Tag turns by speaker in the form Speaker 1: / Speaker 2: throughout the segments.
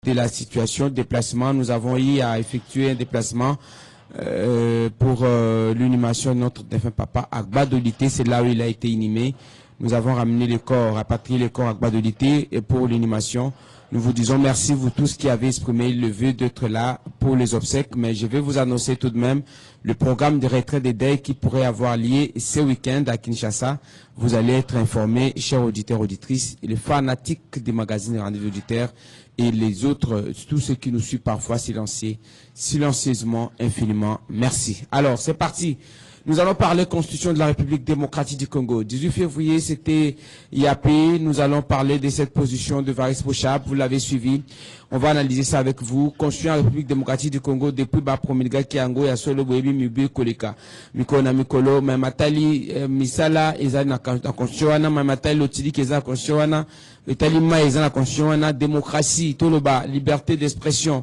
Speaker 1: de la situation, déplacement. Nous avons eu à effectuer un déplacement pour l'inhumation de notre défunt papa à Gbadolité. C'est là où il a été inhumé. Nous avons ramené le corps, rapatrié le corps à Gbadolité et pour l'inhumation. Nous vous disons merci, vous tous qui avez exprimé le vœu d'être là pour les obsèques, mais je vais vous annoncer tout de même le programme de retrait des deuils qui pourrait avoir lieu ce week-end à Kinshasa. Vous allez être informés, chers auditeurs, auditrices, et les fanatiques des magazines Rendez-vous auditeurs et les autres, tous ceux qui nous suivent parfois silencieusement, infiniment. Merci. Alors, c'est parti. Nous allons parler Constitution de la République démocratique du Congo. 18 février, c'était IAP. Nous allons parler de cette position de Varis Bochab. Vous l'avez suivi. On va analyser ça avec vous. Constitution de la République démocratique du Congo depuis Bapromilga Kiango et Solo Boebi Mubi Koleka. Mikona Mikolo, Mamatali Misala, Ezana Constitution, Mamatali Lotili Keza Constitution, Etali Ma Ezana Constitution, démocratie, Toloba, liberté d'expression.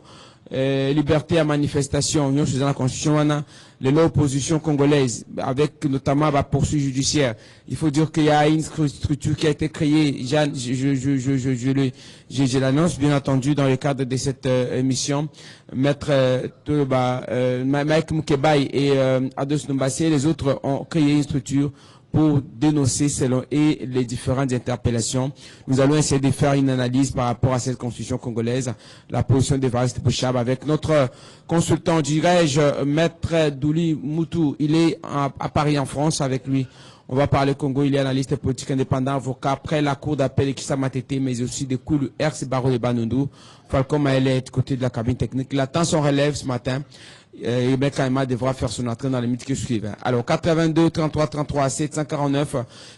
Speaker 1: Liberté à manifestation, union sur la constitution, l'opposition congolaise, avec notamment la poursuite judiciaire. Il faut dire qu'il y a une structure qui a été créée, je l'annonce bien entendu dans le cadre de cette émission. Maître Mike Mukebai et Ados Nombassé, les autres ont créé une structure pour dénoncer selon et les différentes interpellations. Nous allons essayer de faire une analyse par rapport à cette constitution congolaise, la position d'Evariste Bochab avec notre consultant, dirais-je, Maître Douli Moutou. Il est à Paris en France avec lui. On va parler Congo, il est analyste politique indépendant, avocat après la cour d'appel Kissa Matete, mais aussi de Koulou RC Baro de Banundu. Falcon Maël est côté de la cabine technique. Il attend son relève ce matin. Et Mekaima devra faire son entrée dans les minutes qui suivent. Alors, 82 33 33 749,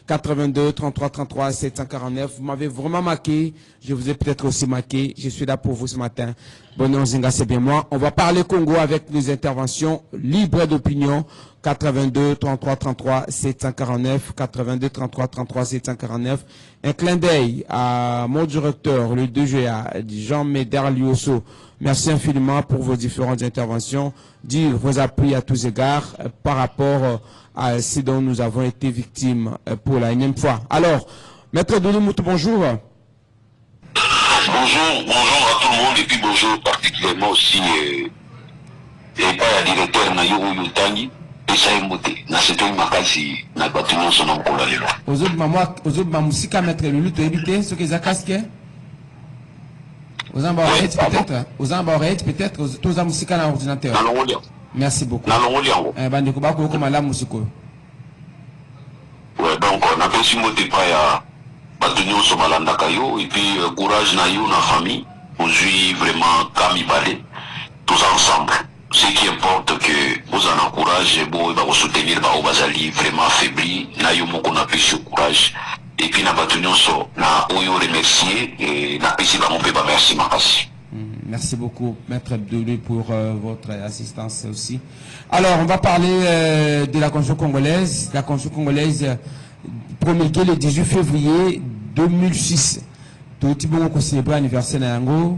Speaker 1: 82 33 33 749. Vous m'avez vraiment marqué. Je vous ai peut-être aussi marqué. Je suis là pour vous ce matin. Bon, Zinga, c'est bien moi. On va parler Congo avec des interventions libres d'opinion. 82 33 33 749, 82 33 33 749. Un clin d'œil à mon directeur, le DGA, Jean Méder Liosso. Merci infiniment pour vos différentes interventions, dire vos appuis à tous égards par rapport à ce dont nous avons été victimes pour la énième fois. Alors, Maître Douli Moutou, bonjour.
Speaker 2: Bonjour à tout le monde et puis bonjour particulièrement aussi et pas la directeur Nayogo Yutani et Saïmote. Na c'était makasi na bâtiment son nom kola lelo.
Speaker 1: Aux autres mamusika Maître Lulu to éviter ce que zakaske. Aux ambarettes peut-être, tous les musiques à l'ordinateur. Merci beaucoup. Bandeko bako comme la musique.
Speaker 2: Ouais, donc on a aussi moté pas ya batunyo so malanda kayo et puis courage na yo na famille, aujourd'hui vraiment kami balé tous ensemble. Ce qui importe que vous en encouragez bon va vous soutenir ba obazali vraiment affaibli na yo moko na plus courage. Et puis, nous avons remercié et nous avons merci, merci.
Speaker 1: Merci beaucoup, Maître Douli, pour votre assistance aussi. Alors, on va parler de la Constitution congolaise. La Constitution congolaise promulguée le 18 février 2006. Tout le monde a célébré l'anniversaire de Yango.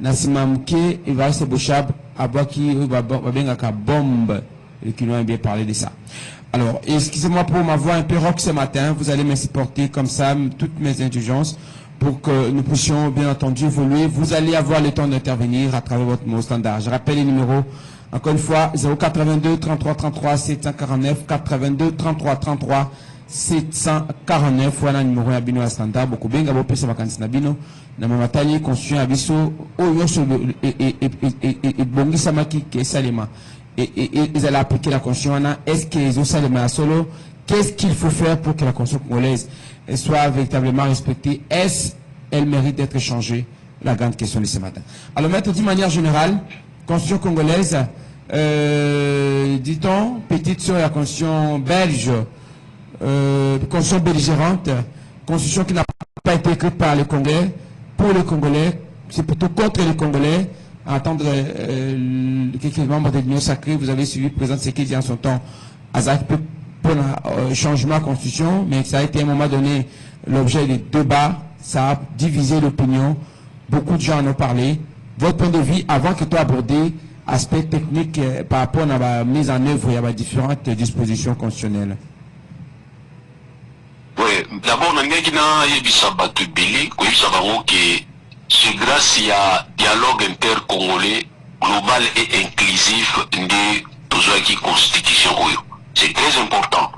Speaker 1: Nassima Mouké, Evariste Bochab, Abouaki, Babengaka, bombe. Et qui nous ont bien parlé de ça. Alors, excusez-moi pour ma voix un peu rock ce matin. Vous allez me supporter comme ça, toutes mes indulgences, pour que nous puissions, bien entendu, évoluer. Vous allez avoir le temps d'intervenir à travers votre mot standard. Je rappelle les numéros, encore une fois, 082 33 33 749, 82 33 33 749. Voilà le numéro Abino à standard. Beaucoup bien, Gabo Pesa Vacances Nabino. Na mamatali, constitution Abisso, Oyoso et Bongi Samaki, qui est Salema. Et ils allaient appliquer la Constitution. Est-ce qu'ils ont ça de ma solo? Qu'est-ce qu'il faut faire pour que la Constitution congolaise soit véritablement respectée? Est-ce qu'elle mérite d'être changée? La grande question de ce matin. Alors, maître, d'une manière générale, Constitution congolaise, dit-on, petite sœur de la Constitution belge, Constitution belligérante, Constitution qui n'a pas été écrite par les Congolais, pour les Congolais, c'est plutôt contre les Congolais. À attendre quelques membres de l'Union sacrée, vous avez suivi le président Tshisekedi en son temps à pour un changement de la Constitution, mais ça a été à un moment donné l'objet des débats, ça a divisé l'opinion, beaucoup de gens en ont parlé. Votre point de vue, avant que tu abordes aspect technique par rapport à la mise en œuvre, il y a différentes dispositions constitutionnelles.
Speaker 2: Oui, d'abord, on a dit qu'il y a eu des c'est grâce à dialogue intercongolais global et inclusif de tozwaki constitution oyo. C'est très important.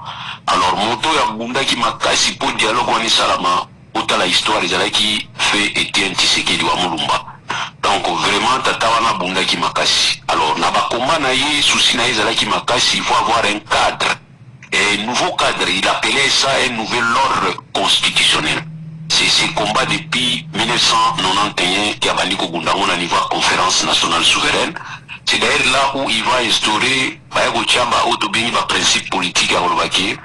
Speaker 2: Alors moto ya bunda ki makasi pour dialogue wani salama ota la histoire ezalaki fait Etienne Tshisekedi wa Mulumba. Donc vraiment tata wana bunda ki makasi. Alors na ba combat na ye souci na ezalaki makasi, il faut avoir un cadre. Et un nouveau cadre, il appelait ça un nouvel ordre constitutionnel. C'est ce combat depuis 1991 qui a banni Kogundango au niveau de conférence nationale souveraine. C'est d'ailleurs là où il va instaurer le principe politique à Olobaki.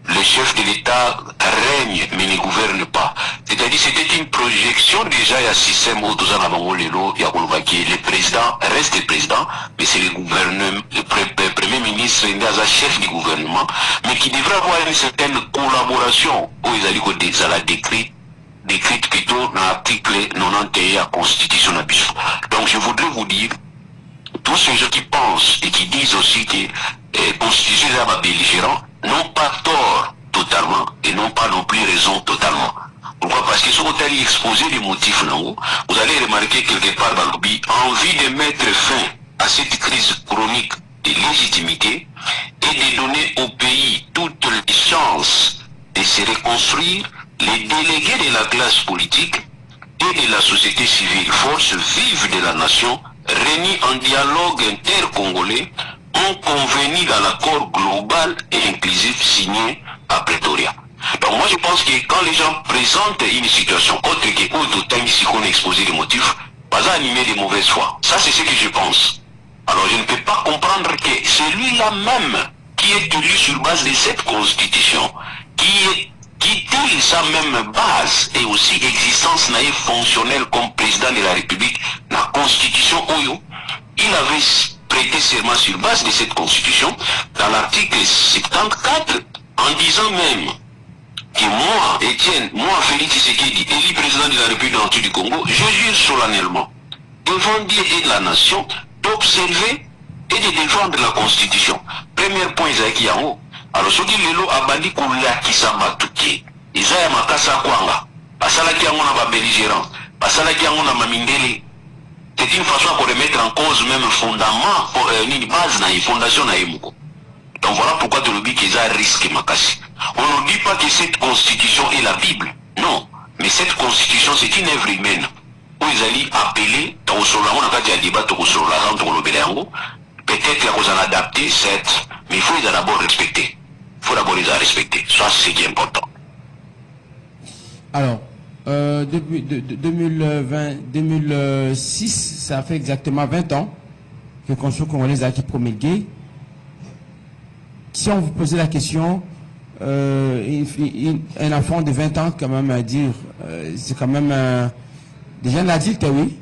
Speaker 2: Le chef de l'État règne mais ne gouverne pas. C'est-à-dire c'était une projection déjà il y a système où tous en avons le président reste le président, mais c'est le gouvernement, le premier ministre est chef du gouvernement, mais qui devrait avoir une certaine collaboration où ils allaient la décrite plutôt dans l'article 91 de la Constitution. Donc je voudrais vous dire, tous ceux gens qui pensent et qui disent aussi que la Constitution est belligérant n'ont pas tort totalement et n'ont pas non plus raison totalement. Pourquoi? Parce que si vous allez exposer les motifs, vous allez remarquer quelque part dans le lobby, envie de mettre fin à cette crise chronique de légitimité et de donner au pays toutes les chances de se reconstruire. Les délégués de la classe politique et de la société civile, forces vives de la nation, réunis en dialogue intercongolais, ont convenu dans l'accord global et inclusif signé à Pretoria. Donc moi je pense que quand les gens présentent une situation autre que autant ici qu'on a exposé les motifs, pas animé de mauvaise foi. Ça c'est ce que je pense. Alors je ne peux pas comprendre que celui-là même qui est élu sur base de cette constitution, qui tire sa même base et aussi existence naïve fonctionnelle comme président de la République, la constitution Oyo, il avait prêté serment sur base de cette constitution dans l'article 74 en disant même que moi, Etienne, moi, Félix Tshisekedi, élu président de la République du Congo, je jure solennellement devant Dieu et la nation d'observer et de défendre la constitution. Premier point, Isaac Yango. Alors, ce qui est là, abandi koula qui s'abattuki. Isaiah Makasa Kwanga. Pasala qui a mon belligérant. Pasala qui a mon mamindele. C'est une façon de remettre en cause même fondament, une base, une fondation na Emuko. Donc voilà pourquoi tu le dis qu'ils ont risque Makasi. On ne dit pas que cette constitution est la Bible. Non. Mais cette constitution, c'est une œuvre humaine. Où ils allaient appeler, peut-être qu'ils ont adapté cette, mais il faut les d'abord respecter. Il faut d'abord les respecter. Ça, c'est ce qui est important.
Speaker 1: Alors, 2006, ça fait exactement 20 ans que le Constitution congolaise a été promulguée. Si on vous posait la question, un enfant de 20 ans, quand même, à dire, c'est quand même déjà un adulte, oui.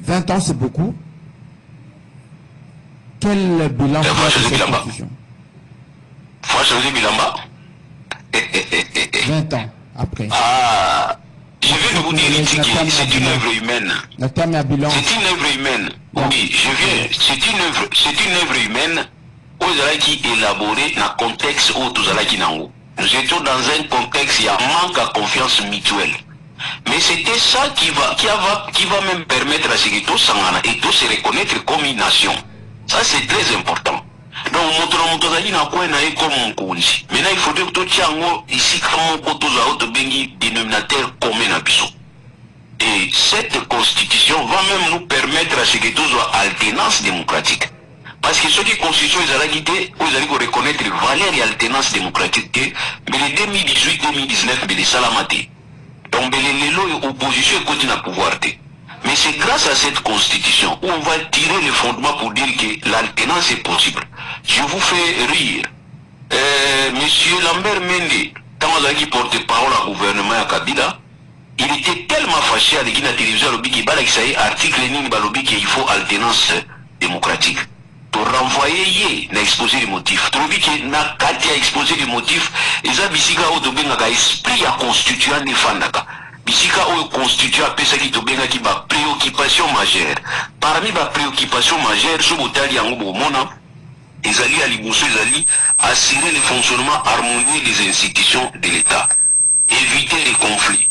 Speaker 1: 20 ans, c'est beaucoup. Quel bilan pour cette Constitution?
Speaker 2: Faut changer Bilamba.
Speaker 1: 20 ans après.
Speaker 2: Ah, je vais vous dire que c'est une œuvre humaine.
Speaker 1: C'est une
Speaker 2: œuvre humaine. Oui, je viens. C'est une œuvre humaine où qui élaborée dans le contexte où nous étions dans un contexte il y a manque de confiance mutuelle. Mais c'était ça qui va même permettre à ce que tous s'en et tous se reconnaître comme une nation. Ça c'est très important. Donc, maintenant il faudrait que tout ici, dénominateur commun à Bissau. Et cette constitution va même nous permettre à ce que tout soit alternance démocratique. Parce que ce qui constitution, ils allaient reconnaître les valeurs et alternance démocratique, mais les 2018-2019, mais les salamati. Donc, l'opposition continue à pouvoir. Mais c'est grâce à cette constitution où on va tirer le fondement pour dire que l'alternance est possible. Je vous fais rire. Monsieur Lambert Mende, quand on a porte-parole au gouvernement à Kabila, il était tellement fâché avec la télévision qu'il article qu'il faut alternance démocratique. Pour renvoyer l'exposé des motifs. Tu dis que n'a qu'à exposer les motifs, ils ont dit que l'esprit a constitué un défendaka. Bisika oyo constitue apesa ki tobenga ki ba préoccupation majeure. Parmi ba préoccupation majeure, so botali yango bomona, ezali à liboso ezali assurer le fonctionnement harmonieux des institutions de l'État, éviter les conflits,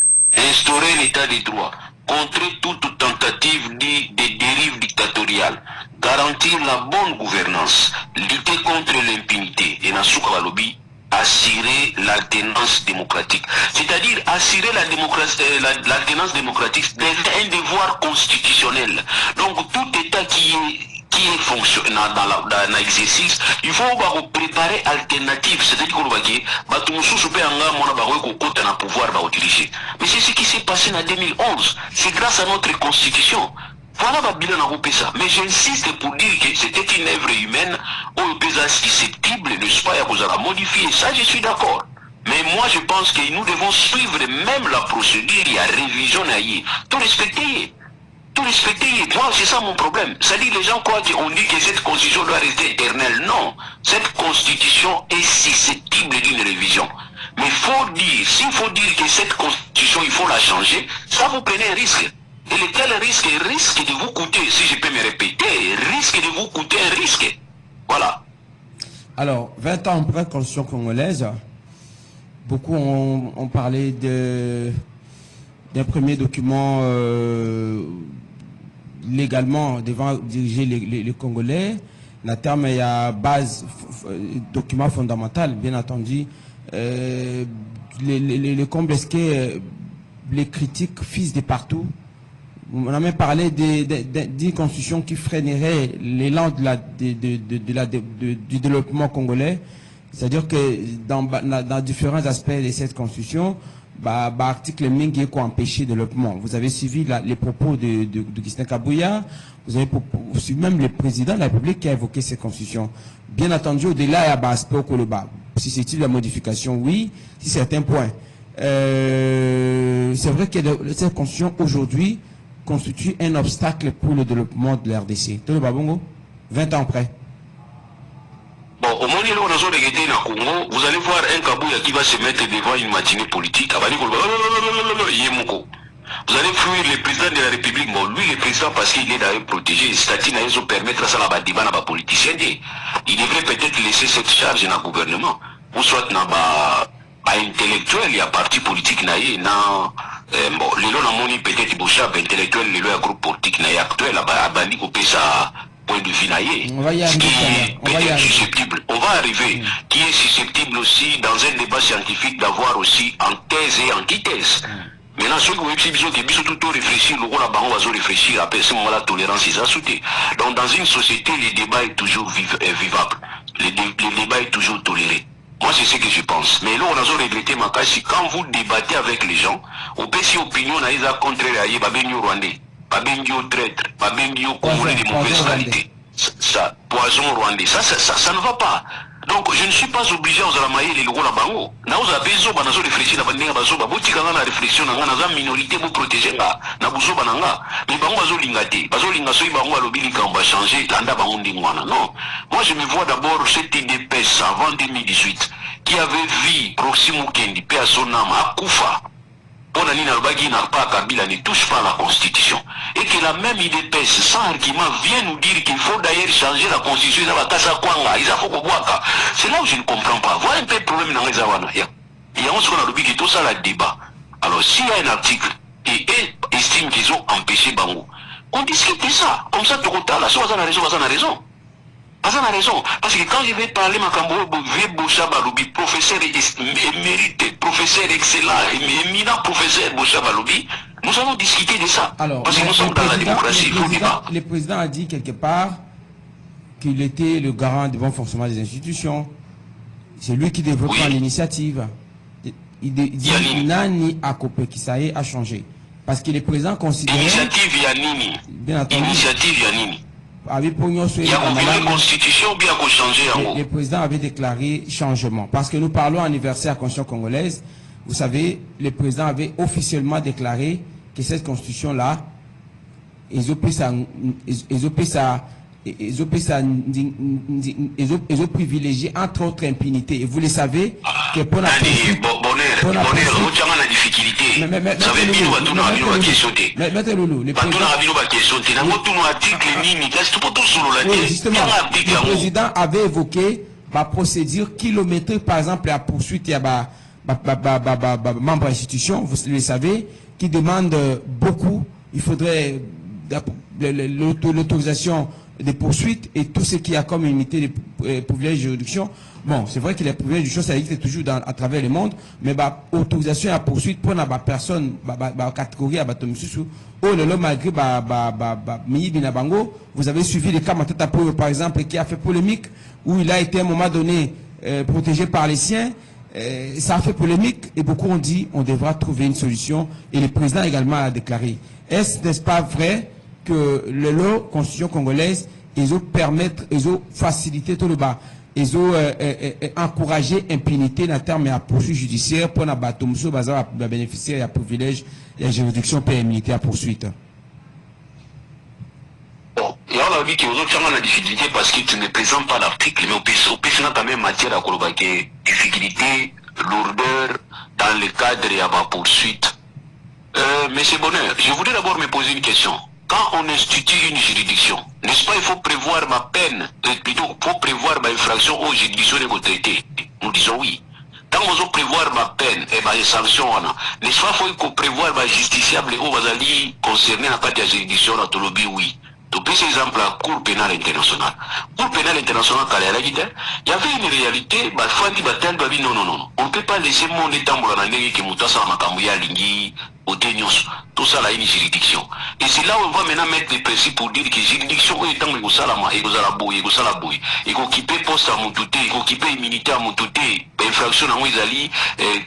Speaker 2: instaurer l'état de droit, contrer toute tentative de dérive dictatoriale, garantir la bonne gouvernance, lutter contre l'impunité et Nasuka Lobby, assurer l'alternance démocratique. C'est-à-dire assurer l'alternance démocratique, c'est un devoir constitutionnel. Donc tout État qui est fonctionnel dans l'exercice, il faut préparer alternative, c'est-à-dire qu'on va dire, mais c'est ce qui s'est passé en 2011. C'est grâce à notre constitution. Voilà ma bilan à ça. Mais j'insiste pour dire que c'était une œuvre humaine où le pays susceptible, n'est-ce pas, à modifier. Ça, je suis d'accord. Mais moi, je pense que nous devons suivre même la procédure, il y a révision, tout respecter. Tout respecter. Moi, c'est ça mon problème. C'est-à-dire, les gens croient qu'on dit que cette constitution doit rester éternelle. Non. Cette constitution est susceptible d'une révision. Mais faut dire, s'il faut dire que cette constitution, il faut la changer, ça vous prenez un risque. Et lequel risque de vous coûter, si je peux me répéter, risque de vous coûter un risque. Voilà.
Speaker 1: Alors, 20 ans après la Constitution congolaise, beaucoup ont parlé d'un premier document légalement devant diriger les Congolais. La terme il y a base, document fondamental, bien entendu. Les Congolais, les critiques fils de partout. On a même parlé d'une constitution qui freinerait l'élan du développement congolais. C'est-à-dire que dans différents aspects de cette constitution, article Mingi qui empêcher le développement. Vous avez suivi les propos de Augustin Kabouya, vous avez suivi même le président de la République qui a évoqué cette constitution. Bien entendu, au-delà, il y a un aspect au Koloba. Si c'est-il la modification, oui, si certains points. C'est vrai que cette constitution aujourd'hui constitue un obstacle pour le développement de l'RDC. Tolo Babongo, 20 ans après.
Speaker 2: Bon, au moment où on a regardé dans Congo, vous allez voir un Kabouya qui va se mettre devant une matinée politique. Vous allez fuir le président de la République. Bon, lui, le président, parce qu'il est d'ailleurs protégé, statut n'a pas permettre ça à débat à politicien. Il devrait peut-être laisser cette charge dans le gouvernement. Ou soit dans intellectuel, il y a parti politique bon, les lois n'ont peut-être bouchard intellectuel, les lois groupe politique actuel, à bandi couper sa point de vue
Speaker 1: on va y arriver.
Speaker 2: Peut-être susceptible. On va arriver. Qui est susceptible aussi dans un débat scientifique d'avoir aussi en thèse et antithèse. Maintenant, ceux qui ont tout réfléchir, le rôle à réfléchir, après ce moment-là, la tolérance est assoutée. Donc, dans une société, le débat est toujours vivable. Le débat est toujours toléré. Moi, c'est ce que je pense. Mais là, on a regretté ma cas, quand vous débattez avec les gens, on peut si opinion n'a pas contraire à Babengio Rwandais, Babengio traître, Babengio Congolais de mauvaise qualité. Ça, poison rwandais. Ça ne va pas. Donc, je ne suis pas obligé à mailler les logos là-bas. Nous avons besoin de réfléchir à la réflexion, la minorité pour protéger la bouso bananga. Mais bango bazo lingate, bazo lingaso bango alobili quand on va changer, landa bango ndingwana. Non. Moi, je me vois d'abord cette IDPS avant 2018, qui avait vu Proximo Kendi, paix à son âme, à Koufa. Bonani Nalbagi n'a pas Kabila ne touche pas la constitution. Et que la même IDPS, sans argument, vient nous dire qu'il faut d'ailleurs changer la constitution. C'est là où je ne comprends pas. Voilà un peu le problème dans les Awana. Il y a un ce qu'on a dit que tout ça, le débat. Alors, s'il y a un article et estime qu'ils ont empêché Bango, on discute de ça. Comme ça, tout le temps, là, soit on a raison, soit on a raison. Pas en a raison. Parce que quand je vais parler, Boucha Baloubi, professeur émérité, professeur excellent, éminent professeur Boucha Baloubi, nous allons discuter de ça.
Speaker 1: Alors,
Speaker 2: parce que nous sommes dans la démocratie, il faut débat.
Speaker 1: Le président a dit quelque part qu'il était le garant du bon fonctionnement des institutions. C'est lui qui développe l'initiative. Il dit Nani Akopé Kisaye a changé. Parce que le président considère.
Speaker 2: Initiative Yanini.
Speaker 1: Bien entendu.
Speaker 2: Initiative Yanini.
Speaker 1: Il y a
Speaker 2: une constitution bien qu'on change en haut.
Speaker 1: Le président avait déclaré changement. Parce que nous parlons anniversaire de la Constitution congolaise. Vous savez, le président avait officiellement déclaré que cette constitution-là, ils ont privilégié entre autres impunité. Et vous le savez que pour la le président avait évoqué la procédure kilométrique, par exemple, la poursuite, il y a membres d'institution, vous le savez, qui demandent beaucoup. Il faudrait l'autorisation des poursuites et tout ce qui a comme unité des privilèges de juridiction. Bon, c'est vrai que les privilèges de juridiction, ça existe toujours à travers le monde, mais autorisation à poursuite pour la personne, catégorie à Batomususu, malgré vous avez suivi le cas Matata Polo, par exemple, qui a fait polémique, où il a été à un moment donné protégé par les siens. Ça a fait polémique et beaucoup ont dit on devra trouver une solution et le président également a déclaré. N'est-ce pas vrai que le loi constitution congolaise, ils ont permettre, ils ont facilité tout le bas, ils ont encouragé impunité dans termes à poursuite judiciaire pour la bateau bazar à bénéficier à privilège et à juridiction pour immunité à poursuite.
Speaker 2: Bon, et on a vu que vous avez la difficulté parce que tu ne présentes pas l'article, mais au PC quand même matière à colobaquer difficulté, lourdeur dans le cadre de la poursuite. Monsieur Bonheur, je voudrais d'abord me poser une question. Quand on institue une juridiction, n'est-ce pas, il faut prévoir ma peine, plutôt, il faut prévoir ma infraction aux juridictions de traité. Nous disons oui. Quand on veut prévoir ma peine et ma sanction, n'est-ce pas, il faut prévoir ma justiciable aux Bazali concernés dans la juridiction de Tolobi, oui. Donc, par exemple, la Cour pénale internationale. Cour pénale internationale, il y avait une réalité, non. On ne peut pas laisser mon état qui tout ça là une juridiction. Et c'est là où on va maintenant mettre des principes pour dire que juridiction est dans le salama, et vous allez et occuper poste à mon touté, occuper immunité à mon touté, infraction à Mouizali,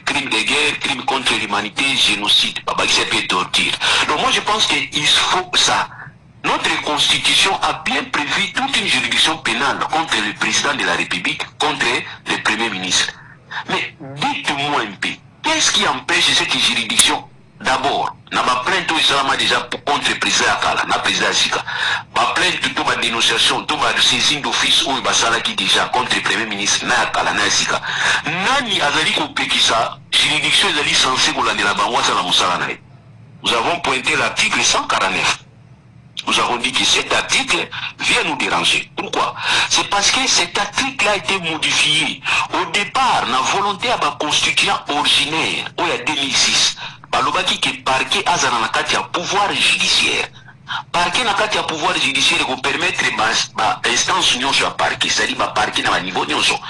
Speaker 2: crime de guerre, crime contre l'humanité, génocide, torture. Donc moi je pense qu'il faut ça. Notre constitution a bien prévu toute une juridiction pénale contre le président de la République, contre le premier ministre. Mais dites-moi un peu, qu'est-ce qui empêche cette juridiction? D'abord, na ma plainte au Islam déjà contre le président Akala, na président Sika. Ma plainte toute ma dénonciation, toute ma saisine d'office ou basala qui déjà contre le premier ministre na Akala na Sika. Nani azali kopekisa juridiction ezali censé kolanda la bangwasa na musala na. Nous avons pointé l'article 149. Nous avons dit que cet article vient nous déranger. Pourquoi? C'est parce que cet article a été modifié. Au départ, la volonté à ma constituant originaire, où il y a 2006, balobaki qui parquet à un pouvoir judiciaire. Parquet na kati ya pouvoir judiciaire pour permettre instance union sur parquet, c'est-à-dire parquet na niveau union so,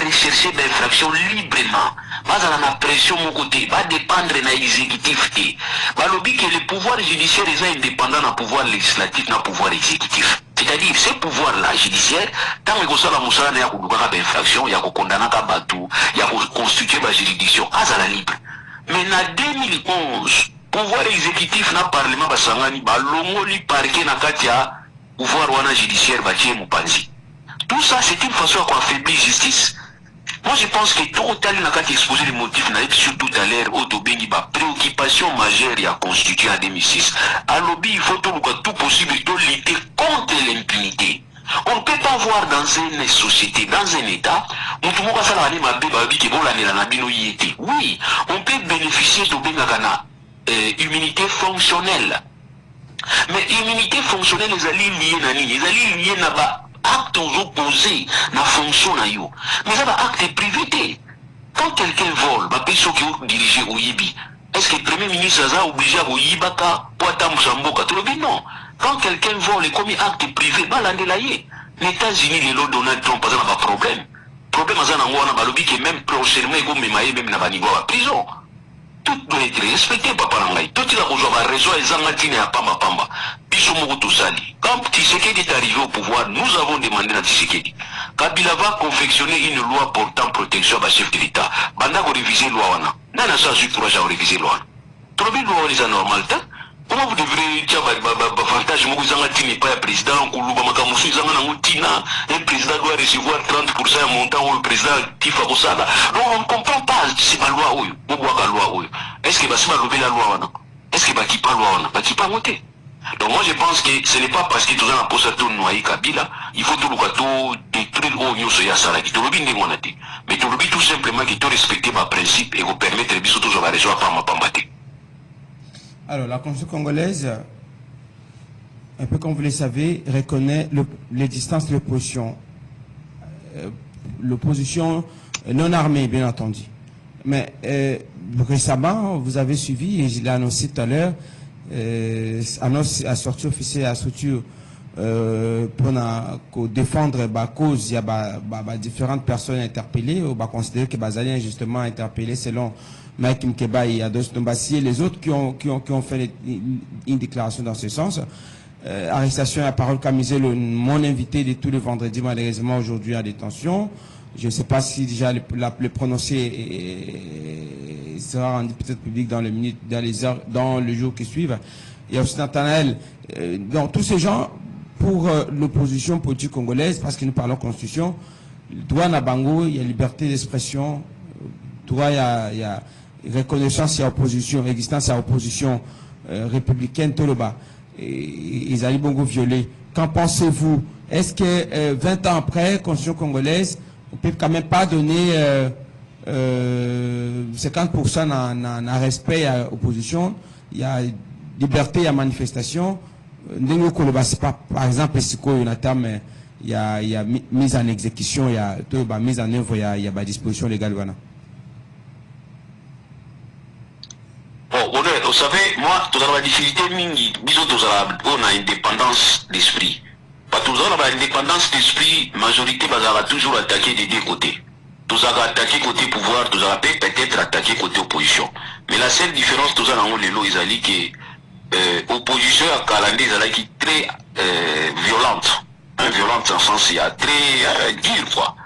Speaker 2: rechercher d'infraction librement, dans la pression mon côté, dépendre na exécutif té. Balobi que le pouvoir judiciaire est indépendant na pouvoir législatif na pouvoir exécutif. C'est-à-dire ce pouvoir-là judiciaire, tant que ça la moussala na ya kudukaka d'infraction, ya kukondana ka batu, ya constituer ma juridiction, azala libre. Mais na 2011 pouvoir exécutif na parlement basangani balongoli parquet na katia pouvoir wana judiciaire batie mupanzi. Tout ça c'est une façon à affaiblir justice. Moi je pense que tout tel na katia exposer les motifs na surtout tout à l'heure autobengi ba préoccupation majeure ya constitué en 2006. À lobby il faut tout possible de lutter contre l'impunité. On ne peut pas voir dans une société, dans un état, oui, on peut bénéficier de Bengagana. Immunité fonctionnelle. Mais immunité fonctionnelle, les alliés liés, les alliés liés n'a pas acte opposés, na fonction na yo. Mais ça va acte privé. Quand quelqu'un vole, ma personne qui est dirigée au Yibi, est-ce que le premier ministre a obligé à Yibaka pour attendre Samboka? Tout le monde non. Quand quelqu'un vole et commet acte privé, balandelaye. Les États-Unis, les lots Donald Trump, pas un problème. Problème à Zanangwana, balobi qui même prochainement, même na niveau à prison. Tout doit être respecté, papa Nangai. Tout il a besoin de raison, et Zangatine à Pamba Pamba. Bissomo Toussali. Quand Tshisekedi est arrivé au pouvoir, nous avons demandé à Tshisekedi. Kabila va confectionner une loi portant protection à chef de l'État. Banda ko réviser loi wana. Nana sa su courage à réviser loi. Trop bien loi les anormal. Comment vous devrez dire avantage moi Zangatine pas président Kuluba Makamusu Zanganangutina, un président doit recevoir 30% un montant où le président Tifa Kosala. Donc on ne comprend pas c'est ma loi ou la loi ou. Est-ce que Basima lever la loi ou non? Est-ce que Baki pas loi ou non? Baki pas voter. Donc moi je pense que ce n'est pas parce que tout ça pose tout noyer Kabila, il faut tout le gâteau détruire au Nyoso Yasaraki. Tout le bien n'est monté. Mais tout le bien tout simplement qu'il doit respecter ma principe et vous permettre de biso toujours la raison à pas ma pambate.
Speaker 1: Alors, la Constitution congolaise, un peu comme vous le savez, reconnaît l'existence de l'opposition. L'opposition non armée, bien entendu. Mais récemment, vous avez suivi, et je l'ai annoncé tout à l'heure, annonce à sortie officielle, à structure, pour défendre la cause, il y a différentes personnes interpellées, ou considérer que Bazali est injustement interpellé selon Mike Mkeba et Ados Ndombassi et les autres qui ont fait une déclaration dans ce sens. Arrestation à parole Camisé, mon invité de tous les vendredis, malheureusement aujourd'hui en détention. Je ne sais pas si déjà le prononcé sera rendu peut-être public dans les minutes, dans les heures, dans le jour qui suivent. Il y a aussi Nathanaël. Donc tous ces gens, pour l'opposition politique congolaise, parce que nous parlons constitution, droit à Bango, il y a liberté d'expression, droit il y a reconnaissance, il y a opposition, existence, il y a opposition républicaine, tout le bas. Ils allaient bongo violés. Qu'en pensez-vous? Est-ce que 20 ans après, constitution congolaise, on peut quand même pas donner 50% en respect à l'opposition? Il y a liberté, il y a manifestation. Par exemple, il y a mise en exécution, il y a mise en œuvre, il y a disposition légale.
Speaker 2: Bon, vous savez, moi, tout la difficulté, on a indépendance d'esprit. Parce que nous avons une indépendance d'esprit, majorité, va toujours attaquer des deux côtés. Tous avons attaqué côté pouvoir, tous avons peut-être attaqué côté opposition. Mais la seule différence, tous avons les lois, ils que opposition à Kalandé, ils très violente. Violente en sens, il y a très dur, quoi.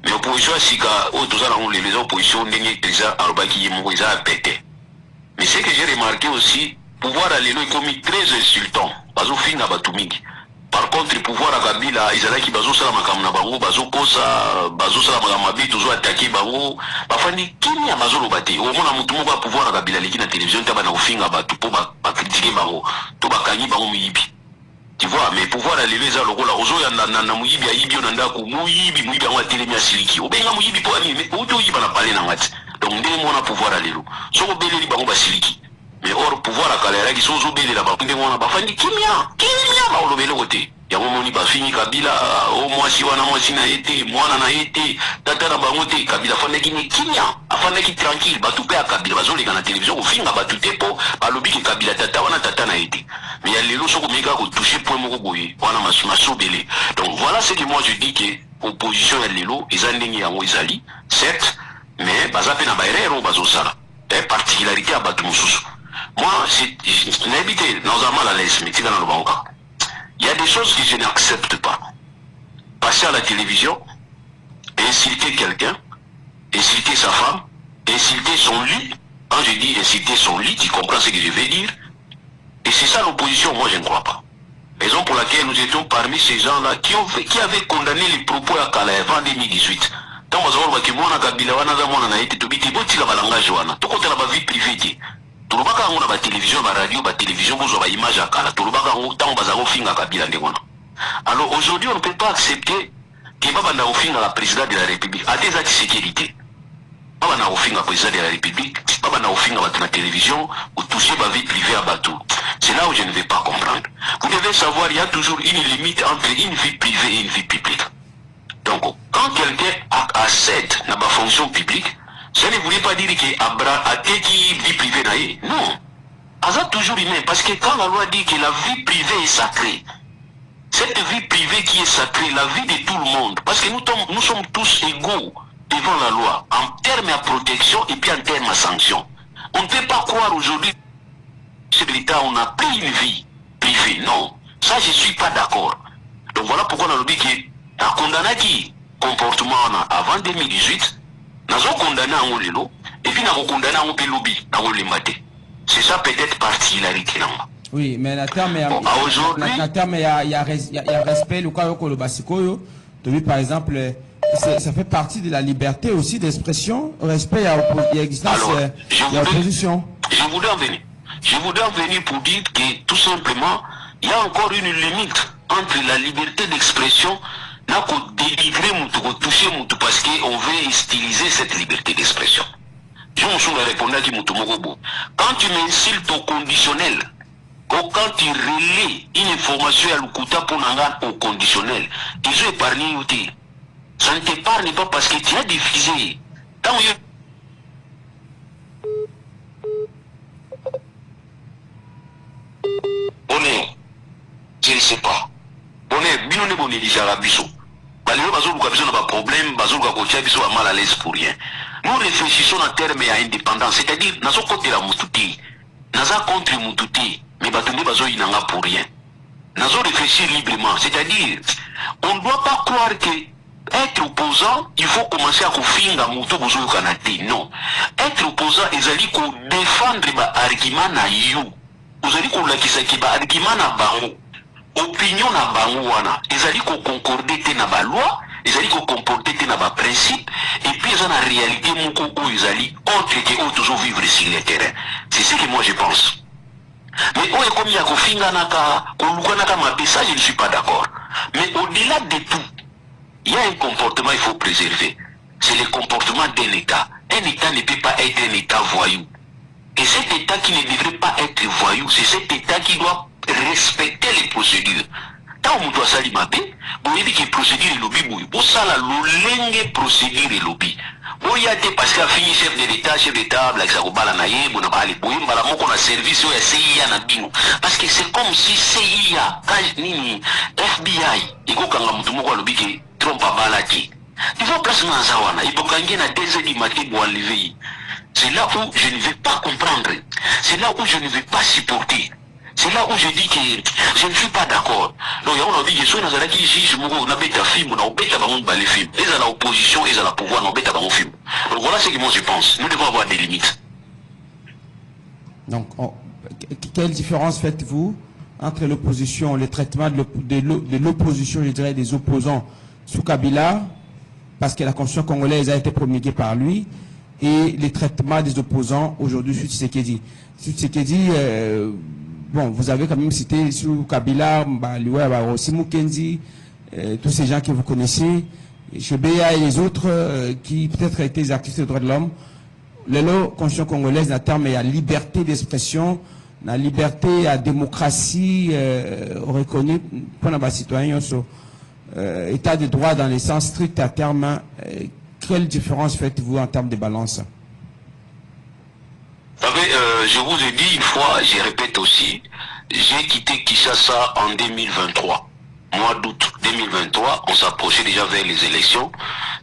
Speaker 2: Mais opposition à Sika, tous avons les oppositions, déjà, ils ont pété. Mais ce que j'ai remarqué aussi, pouvoir à l'élo est commis très insultant. Bazo finga batumiki. Par contre, le pouvoir à Kabila, ils allaient qui bazo sala makamna bango, bazo kosa, bazo sala makamabi, toujours attaqué bango. Bafani kini ya bazo lobate. Au moins, mutumo ba pouvoir à Kabila leki na télévision, taba na ufinga batu po ba critiquer bango, to ba kanyi bango muyibi. Tu vois, mais pouvoir à l'élo za lokola ozo ya na muyibi ya yibi onanda ko muyibi ya telemi ya siliki. Obenga muyibi po ani, mais oto yiba na parler na ngati. Donc, nous avons pouvoir à l'élo. Si vous avez des siliki. Mais or, pouvoir à Kalera, qui sont obéis là-bas, nous avons des kimia, on le côté. Il y a un moment où fini Kabila, au moins si on a moins si n'a été, moi on a été, Tata Bamote, Kabila, Fane qui n'est kimia, afin d'être tranquille, tout paix à Kabila, Bazoli dans la télévision, au film, tout est pour, à l'objet que Kabila, Tata, on a Tata n'a été. Mais il y a les lots sur Omega qui ont touché pour Mogoboye, on a ma sobélé. Donc voilà ce que moi je dis que opposition à l'élo, ils ont gagné à Moïsali, certes. Mais bazape na baerero bazosala particularité à batu mususu. Moi c'est n'habité dans un mal à l'aise mais tika na lobanka. Il y a des choses que je n'accepte pas. Passer à la télévision, insulter quelqu'un, insulter sa femme, insulter son lit. Quand je dis insulter son lit, tu comprends ce que je veux dire. Et c'est ça l'opposition, moi je ne crois pas. Raison pour laquelle nous étions parmi ces gens-là qui avaient condamné les propos à Kalaev en 2018. Tant que vous avez dit Kabila wana za mwana na ete tobiti botika balangage wana tokotela ba vie privée tolobaka ngo na ba télévision ba radio ba télévision bozo ba image akala tolobaka ngo tant bazako finga Kabila ndengona. Alors aujourd'hui on ne peut pas accepter que baba na ofinga la président de la République a des actes de sécurité. Baba na ofinga président de la République, baba na ofinga ba télévision ou toucher ba vie privée à bateau. C'est là où je ne vais pas comprendre. Vous devez savoir il y a toujours une limite entre une vie privée et une vie publique. Donc, quand quelqu'un accède à ma fonction publique, ça ne voulait pas dire qu'il a qui vie privée naïe. Non. Ça toujours humain. Parce que quand la loi dit que la vie privée est sacrée, cette vie privée qui est sacrée, la vie de tout le monde, parce que nous sommes tous égaux devant la loi, en termes à protection et puis en termes à sanction. On ne peut pas croire aujourd'hui que l'État, on a pris une vie privée. Non. Ça, je ne suis pas d'accord. Donc voilà pourquoi on a dit que a condamné qui comportement avant 2018, nous avons condamné à Olelo, et puis nous avons condamné à Opelobi, à Olemate. C'est ça peut-être particularité.
Speaker 1: Oui, mais la terme il y a respect, le cas le basikoyo, par exemple, ça fait partie de la liberté aussi d'expression, respect il y a existence, il y a opposition.
Speaker 2: Je voudrais en venir pour dire que tout simplement, il y a encore une limite entre la liberté d'expression n'a qu'au délivrer moutou, toucher moutou, parce qu'on veut styliser cette liberté d'expression. Je me suis répondu à moutou mogobo. Quand tu m'insultes au conditionnel, quand tu relais une information à l'Ukuta pour n'engager au conditionnel, ils ont épargné. Ça ne t'épargne pas parce que tu as diffusé. Tant Bonheur, je ne sais pas. Bonheur, bino ne bonne déjà biso. Baléo bazo luka biso na ba problème, bazo luka kotia biso mal à l'aise pour rien. Nous réfléchissons en termes à indépendance, c'est-à-dire nazo côté la mututi, naza contre mututi, mais batonde bazo inanga pour rien. Nazo réfléchir librement, c'est-à-dire on ne doit pas croire que être opposant, il faut commencer à finga muto bozo kanati. Non. Être opposant, ils allaient ko défendre ba argument na you. Vous allez ko lakisa ki ba argument na bango. Opinion na bango wana. Ils allaient ko concorder te na ba loi, ils allaient ko comporter te na ba principe et puis ils ont la réalité moko où ils allaient autre que eux toujours vivre sur le terrain. C'est ce que moi je pense. Mais où est comme il y a ko finga naka, ko luka naka mabe, ça je ne suis pas d'accord. Mais au-delà de tout, il y a un comportement qu'il faut préserver. C'est le comportement d'un État. Un État ne peut pas être un État voyou. Et cet État qui ne devrait pas être voyou, c'est cet État qui doit respecter les procédures. Tant on doit salir ma paix, vous avez dit que procédure est lobby, vous savez la procédure est lobby. Vous y avez parce qu'il a fini chef de l'État, blague ça, vous bala naïe, vous n'avez pas les bouilles, mais là, on a service, au CIA, na bino. Parce que c'est comme si CIA, Nini, FBI, il faut qu'on a mon lobby qui trompe à balaki. Il faut placer dans Zawana, il faut qu'on ait un désir du matin pour enlever. C'est là où je ne vais pas comprendre. C'est là où je ne vais pas supporter. C'est là où je dis que je ne suis pas d'accord. Donc, il y a un dit que soit dans la qui ici, je me dis, on a bête à film, on a bête à les films. Ils ont l'opposition, ils ont le pouvoir, on a bête à film. Donc, voilà ce que moi je pense. Nous devons avoir des limites.
Speaker 1: Donc, quelle différence faites-vous entre l'opposition, le traitement de l'opposition, je dirais, des opposants sous Kabila, parce que la constitution congolaise a été promulguée par lui, et les traitements des opposants aujourd'hui sur Tshisekedi. Sur Tshisekedi, bon, vous avez quand même cité sous Kabila, aussi Mukendi, tous ces gens que vous connaissez, Chebeya et les autres qui peut-être étaient des activistes des droits de l'homme. La constitution congolaise n'a terme à liberté d'expression, la liberté à démocratie reconnue pour les citoyens, état de droit dans le sens strict à terme. Quelle différence faites-vous en termes de balance?
Speaker 2: Vous savez, je vous ai dit une fois, je répète aussi, j'ai quitté Kinshasa en 2023. Mois d'août 2023, on s'approchait déjà vers les élections.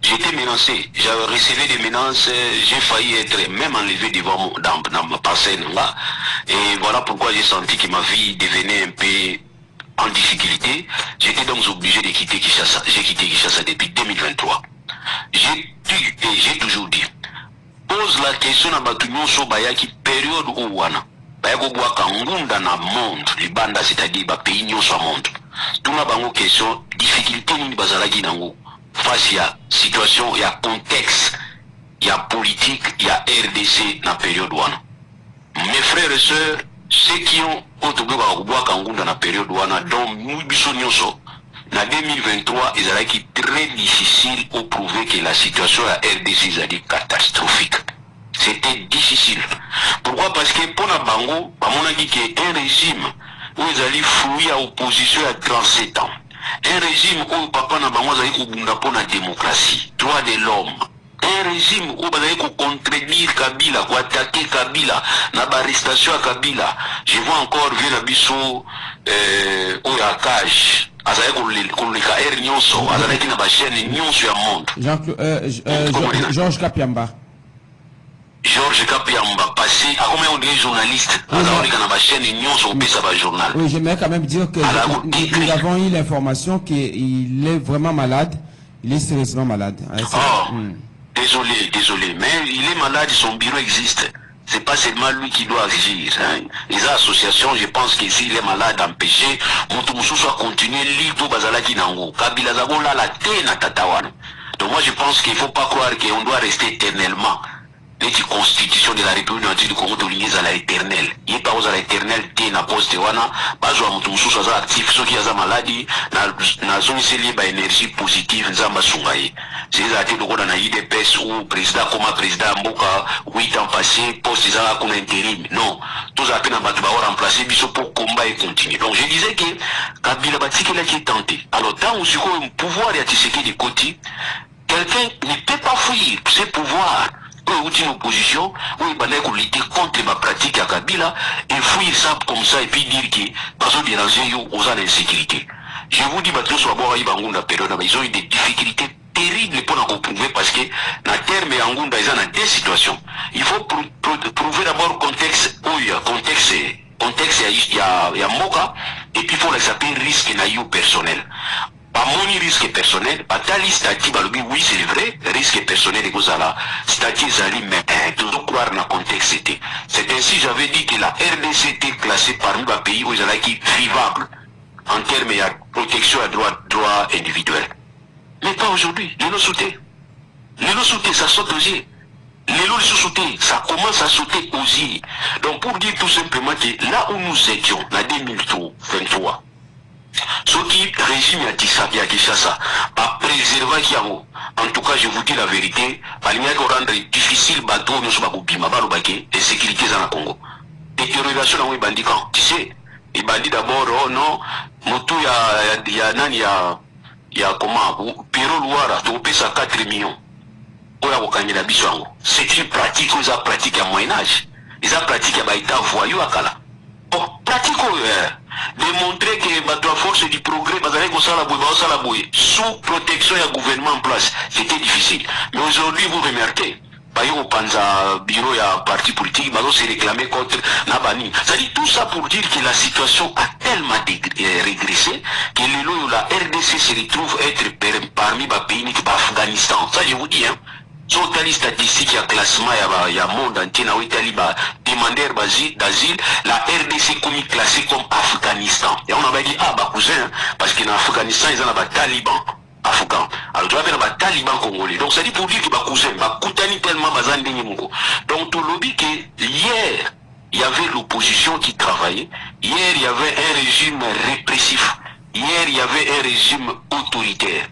Speaker 2: J'étais menacé, j'avais reçu des menaces, j'ai failli être même enlevé devant dans ma parcelle là. Et voilà pourquoi j'ai senti que ma vie devenait un peu en difficulté. J'étais donc obligé de quitter Kinshasa. J'ai quitté Kinshasa depuis 2023. J'ai dit et j'ai toujours dit, pose la question à Batunyon Sobayaki, période où wana. Bayako Bwaka Ngunda na monde, les bandes, c'est-à-dire ba pays nyon so monde. Tout na bango question, difficulté ni bazalaki nango. Face à situation, il y a contexte, il y a politique, il y a RDC dans la période wana. Mes frères et sœurs, ceux qui ont autobé Bwaka Ngunda dans la période wana, dont nous biso nyonso, en 2023, il a été très difficile pour prouver que la situation à RDC est catastrophique. C'était difficile. Pourquoi? Parce que pour la Bango, on a dit qu'un régime où ils allaient fouiller à l'opposition à 37 ans. Un régime où papa n'a pas pour la démocratie, droit de l'homme. Un régime où ils allaient contredire Kabila, ou attaquer Kabila, n'a pas arrestation à Kabila. Je vois encore vu la bisso au Yakage.
Speaker 1: Georges Kapiamba.
Speaker 2: Georges Kapiamba, passé à combien on est journaliste?
Speaker 1: Oui, j'aimerais quand même dire que nous avons eu l'information qu'il est vraiment malade. Il est sérieusement malade.
Speaker 2: Oh, désolé, mais il est malade, son bureau existe. C'est pas seulement lui qui doit agir. Hein. Les associations, je pense que s'il est malade, empêché, Moutoumoussou soit continué, Lito Bazalaki Nango, Kabila Zagola, la Tena Tatawana. Donc moi je pense qu'il ne faut pas croire qu'on doit rester éternellement. Les constitutions de la République du Congo de l'Union à l'éternel. Il n'y a pas à l'éternel, Tena Poste Wana, Bazo Moutoumoussou soit actif, ceux qui ont maladie, na zone c'est ba énergie positive, Nzamba Sungaye. C'est ça que nous avons dans l'IDPS ou président, comme président Mboka, 8 ans passés, poste ça comme intérim. Non. Tous à peine remplacer, biso pour combat et continuer. Donc je disais que Kabila Batiki là qui est tenté. Alors tant où c'est un pouvoir et à Tshisekedi de côté, quelqu'un ne peut pas fuir ce pouvoir. une opposition, où il va lutter contre ma pratique à Kabila, et fouiller ça comme ça, et puis dire que, parce que déranger, aux insécurité. Je vous dis, tous soit bon, ils ont eu des difficultés terribles pour nous prouver, parce que, na terme et Angunda, ils ont des situations. Il faut prouver d'abord contexte, contexte, il y a Moka, et puis il faut les appeler risque naïo personnel. Pas mon risque personnel, pas ta liste oui c'est vrai, risque personnel et Gozala, statut Zali, mais toujours croire dans le contexte c'était. C'est ainsi j'avais dit que la RDC était classée parmi les pays où ils allaient qui vivable en termes de protection à droit individuel. Mais pas aujourd'hui, les nos sautés. Les nos sautés, ça saute aux yeux. Les lois sautés, ça commence à sauter aux yeux. Donc pour dire tout simplement que là où nous étions, en 2023, ce qui régime à Tissabi à Kinshasa a préservé Kiamo. En tout cas, je vous dis la vérité, il y a rendre difficile bateau nous sommes et sécurité dans le Congo. Détérioration dans les bandits quand tu sais, les bandits d'abord oh non, moto il y a comment Pero Luara, tu payes ça 4 millions. C'est une pratique aux a pratique à Moyen Âge. Ils ont pratiqué à Baïta voyou à Kala. Bon, pratique démontrer que la force du progrès sous protection et gouvernement en place, c'était difficile. Mais aujourd'hui, vous remarquez, au Panza bureau et à parti politique, s'est réclamé contre Nabani. C'est-à-dire tout ça pour dire que la situation a tellement régressé que la RDC se retrouve être parmi les pays qui l'Afghanistan. Ça, je vous dis, hein. Sur les statistiques, il y a classement, il y a monde entier, il y a demandeurs d'asile, la RDC comme classée comme Afghanistan. Et on avait dit, ah, bah, cousin, parce qu'en Afghanistan, ils ont des talibans afghans. Alors, tu vas faire des talibans congolais. Donc, ça dit pour dire que, bah, cousin, bah, koutani tellement, bah, zandeni. Donc, tu l'as dit que hier, il y avait l'opposition qui travaillait. Hier, il y avait un régime répressif. Hier, il y avait un régime autoritaire.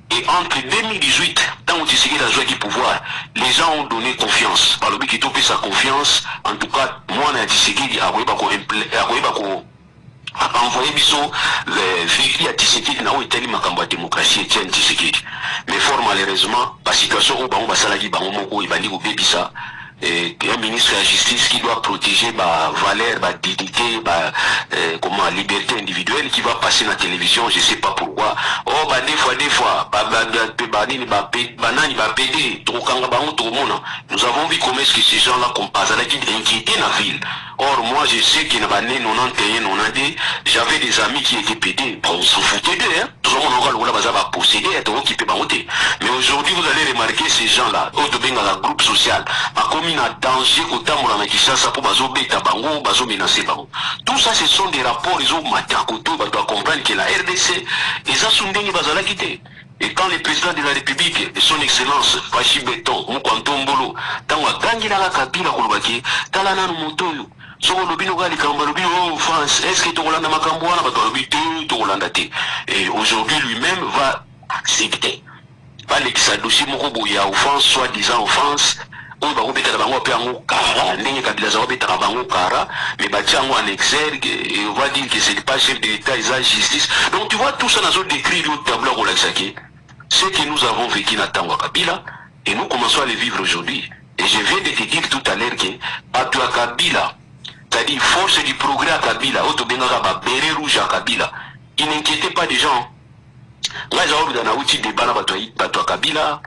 Speaker 2: Et entre 2018, tant que Tshisekedi a joué du pouvoir, les gens ont donné confiance. Par le but qui topé sa confiance, en tout cas, moi, on a Tshisekedi a envoyé les véhicules à Tshisekedi, n'a pas été ma démocratie et tienne Tshisekedi. Mais fort malheureusement, la situation où on va s'alagi, il va dire au bébé ça. Et un ministre de la justice qui doit protéger ma valeur, ma dignité, ma liberté individuelle qui va passer dans la télévision, je sais pas pourquoi. Oh, bah, des fois, nous avons vu comment est-ce que ces gens-là comparent, ça inquiété la ville. Or, moi, je sais qu'il y a 91, 92, j'avais des amis qui étaient pédés. Bon, on s'en foutait d'eux, hein. Tout le monde va posséder, être occupé par monter. Mais aujourd'hui, vous allez remarquer ces gens-là, dans un groupe social, comme il y a danger, tout ça, ce sont des rapports, ils ont doivent comprendre que la RDC, ils ont sondé, ils ont quitté. Et quand le président de la République, son excellence, Fachi Beton, Moukantombolo, tant que Gangila Kabila Kolobaki, Talana Motoyo, est-ce que Tolanda Makambouana va et aujourd'hui lui-même va accepter. Pas l'exadoshi Mokobo, il y a offense, soi-disant offense. On va remettre la banque en Kara, n'est Kabila Zabeta Bango Kara, mais Batiango en exergue, et on va dire que c'est pas chef de l'État, ils ont justice. Donc tu vois tout ça dans un décrit au tableau au Laxaki. Ce que nous avons vécu dans Tango Kabila, et nous commençons à le vivre aujourd'hui. Et je viens de te dire tout à l'heure que, Patua Kabila, c'est-à-dire force du progrès à Kabila, Autobengara, béret rouge à Kabila, il n'inquiétait pas des gens. Là, j'ai dans un outil de Bana Patua Kabila,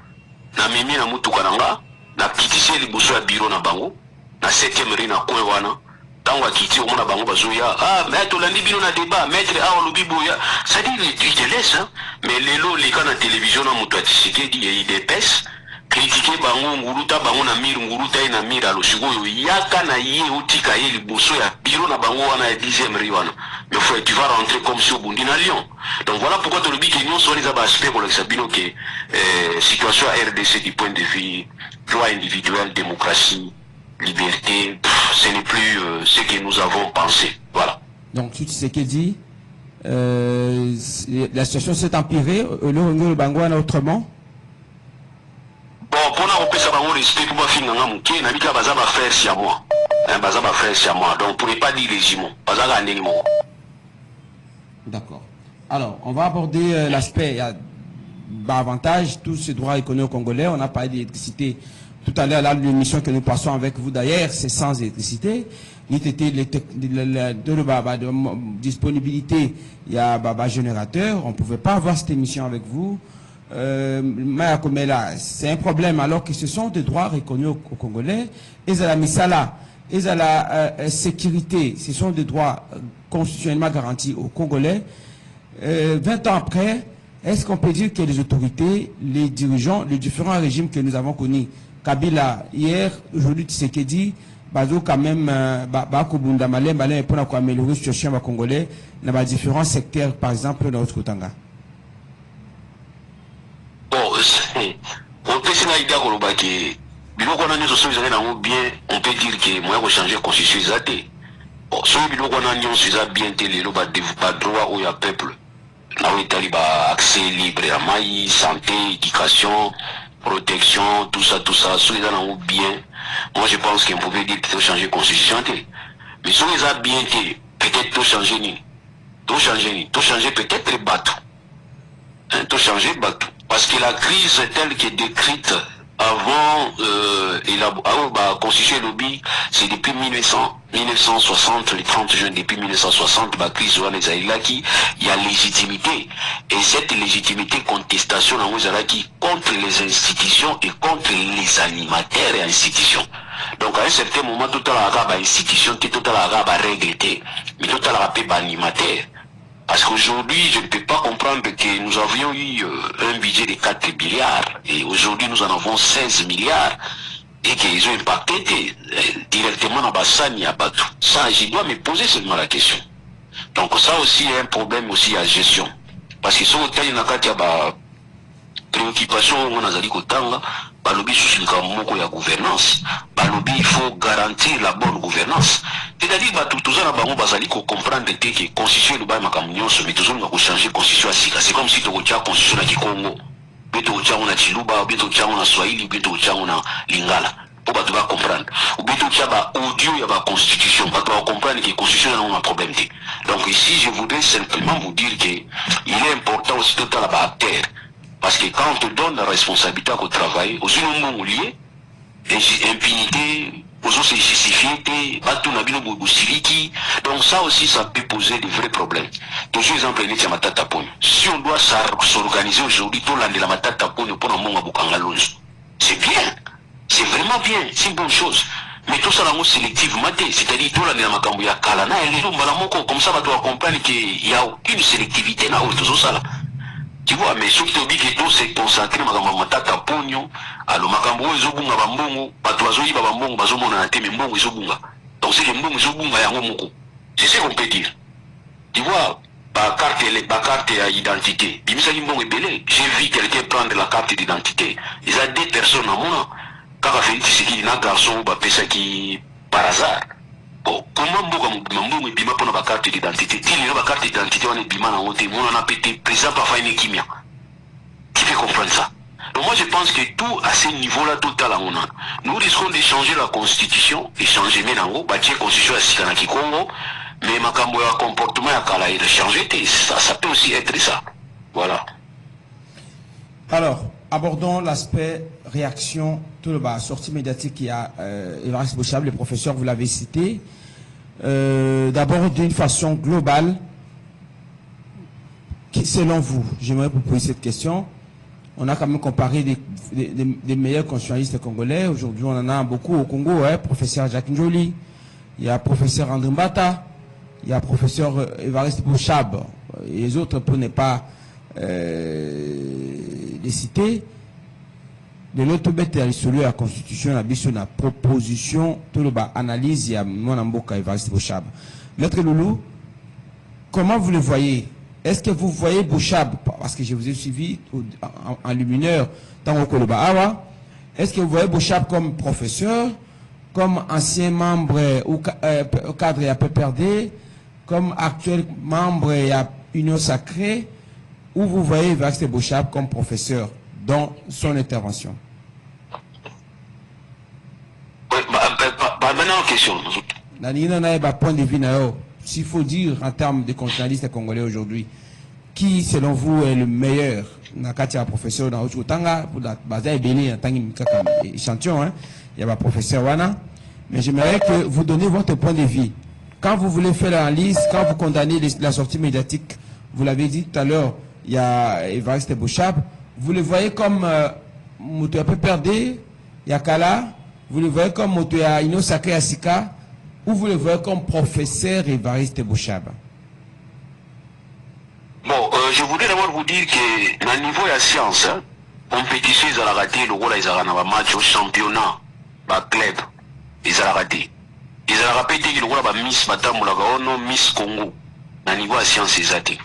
Speaker 2: na Mimi na Mutukananga, na Kitisi Liboso à Biro na Bango, na 7e rue na Kouewana, tant que Kiti au Mona Bango Bazoya, ah, maître Landibino na débat, maître Aolubiboya, ça dit, il te laisse, hein, mais les lots, les cas na télévision, na Mutuatisike, il dépaisse. Critiquer bango nguruta bango na mir nguruta ina mir aloshigoyo yaka na ye utika ye liboso ya biro na bango wana ya 10e riwana mais faut tu vas rentrer comme si au Bundi na Lyon. Donc voilà pourquoi tu le dis que nous sommes les aspects pour le sabino que situation à RDC du point de vue droit individuel, démocratie, liberté, ce n'est plus ce que nous avons pensé. Voilà.
Speaker 1: Donc tu sais qu'il dit la situation s'est empirée le bango wana autrement.
Speaker 2: Bon, pour nous, on peut savoir respect pour finir dans mon quai, n'a pas besoin de faire si à moi. Baza va faire si à moi. Donc, pour ne pas dire régiment, Baza va gagner.
Speaker 1: D'accord. Alors, on va aborder l'aspect, il y a avantage, tous ces droits économiques congolais. On a parlé d'électricité tout à l'heure, là, l'émission que nous passons avec vous d'ailleurs, c'est sans électricité. De disponibilité, il y a un générateur. On ne pouvait pas avoir cette émission avec vous. C'est un problème alors que ce sont des droits reconnus aux Congolais. Et à la misala, et à la sécurité, ce sont des droits constitutionnellement garantis aux Congolais. 20 ans après, est-ce qu'on peut dire que les autorités, les dirigeants, les différents régimes que nous avons connus, Kabila hier, aujourd'hui Tshisekedi, Bazo quand même, Bakobunda Malem, pour améliorer la situation des Congolais dans différents secteurs, par exemple dans notre Kotanga.
Speaker 2: Bon, on peut s'en aider à Kolobaki. Biloko na nyoso so ezali nango bien, on peut dire que moyen ko changer constitution ezate. Bon, so biloko na nyoso eza bien te lelo ba droit au ya peuple. Na wetali ba accès libre à maïs, santé, éducation, protection, tout ça, so eza nango bien. Moi je pense qu'on pouvait dire que changer constitution te. Mais so eza bien te, peut-être to changer ni. To changer peut-être bateau. Hein, to changer bateau. Parce que la crise telle qu'elle est décrite avant la constitution lobby, c'est depuis 1960, le 30 juin, depuis 1960, la crise il y a légitimité. Et cette légitimité, contestation, contre les institutions et contre les animateurs et institutions. Donc à un certain moment, tout à l'heure, institution, tout à l'heure, règle, mais tout à l'heure, animateur. Parce qu'aujourd'hui, je ne peux pas comprendre que nous avions eu un budget de 4 milliards et aujourd'hui nous en avons 16 milliards et qu'ils ont impacté directement dans Bassani à Batou. Ça, je dois me poser seulement la question. Donc ça aussi est un problème aussi à gestion. Parce que si on a une préoccupation, on a dit balobi sous la gouvernance, balobi il faut garantir la bonne gouvernance. C'est-à-dire que tout ça, on comprendre que la constitution est mais toujours on changer la constitution. C'est comme si tu as la constitution du Congo, tu as la Chiluba, tu as la Swahili, tu as la Lingala. Pour que tu vas comprendre. Ou bien tu as audio, il y a la constitution. Pour que tu vas comprendre que la constitution a un problème. Donc ici, je voudrais simplement vous dire qu'il est important aussi de la acteur. Parce que quand on te donne la responsabilité au travail, aux gens liés, impunité, aux autres c'est justifié, donc ça aussi ça peut poser de vrais problèmes. Toujours exemple, si on doit s'organiser aujourd'hui, tout l'année la matata pour c'est bien, c'est vraiment bien, c'est une bonne chose. Mais tout ça là sélectivement, c'est-à-dire tout l'année la makambo ya kalana, comme ça on doit comprendre qu'il n'y a aucune sélectivité dans tout ça là. Tu vois, mais ce qui te dit que tout c'est consacré à matata pogno, alors makambo ezobunga bambongo, patoazo yiba bambongo bazomona na te mais mbongo ezobunga. Donc c'est que mbongo ezobunga yango moko. C'est ce qu'on peut dire. Tu vois, ba carte à identité. Bimisa mbongo ebele. J'ai vu quelqu'un prendre la carte d'identité. Il y a deux personnes à mon kaka Félix Tshisekedi na garçon ba pesa qui par hasard. Bon, comment mbongo ebima pona ba carte d'identité? Tili na ba carte d'identité on ebima na wote, mon a pété président pas faire une kimia. Qui peut comprendre ça? Donc moi je pense que tout à ce niveau-là, tout à la mona, nous risquons de changer la constitution, et changer maintenant, bâtir la constitution à Sikanaki Congo, mais ma comportement à Kala de changer, ça peut aussi être ça. Voilà.
Speaker 1: Alors, abordons l'aspect réaction, tout le bas, sortie médiatique qui a Évariste Bochab, le professeur, vous l'avez cité. D'abord, d'une façon globale, selon vous, j'aimerais vous poser cette question. On a quand même comparé des meilleurs constitutionnalistes congolais. Aujourd'hui, on en a beaucoup au Congo. Professeur Jacques Njoli, il y a professeur André Mbata, il y a professeur Évariste Bochab, et les autres pour ne pas les citer. De l'autre côté, il y a la constitution, la proposition, tout le bas, analyse, il y a mon Mboka Évariste Bochab. Maître Loulou, comment vous le voyez? Est-ce que vous voyez Bochab, parce que je vous ai suivi en lumineur dans le Koloba Awa, est-ce que vous voyez Bochab comme professeur, comme ancien membre ou cadre à PPRD, comme actuel membre à Union Sacrée, ou vous voyez Évariste Bochab comme professeur dans son intervention?
Speaker 2: Maintenant, question.
Speaker 1: Point de vue, s'il faut dire en termes de constitutionnalistes congolais aujourd'hui, qui selon vous est le meilleur Nakatia professeur dans Tanga pour la base béni en tant échantillon, hein. Il y a un professeur Wana, mais j'aimerais que vous donniez votre point de vue. Quand vous voulez faire l'analyse, quand vous condamnez la sortie médiatique, vous l'avez dit tout à l'heure, il y a Évariste Bouchab, vous le voyez comme Moutou peu perdé, Yakala, vous le voyez comme Moutou Ino Sacré Asika, ou vous le voyez comme professeur Évariste Bouchab?
Speaker 2: Bon, je voudrais d'abord vous dire que, à niveau de la science, hein, compétition, ils ont raté le rôle, ils ont match au championnat, au club, ils ont raté. Ils ont répété que le rôle de Miss Madame Moulagaono, Miss Congo, à niveau de la science, ils ont raté.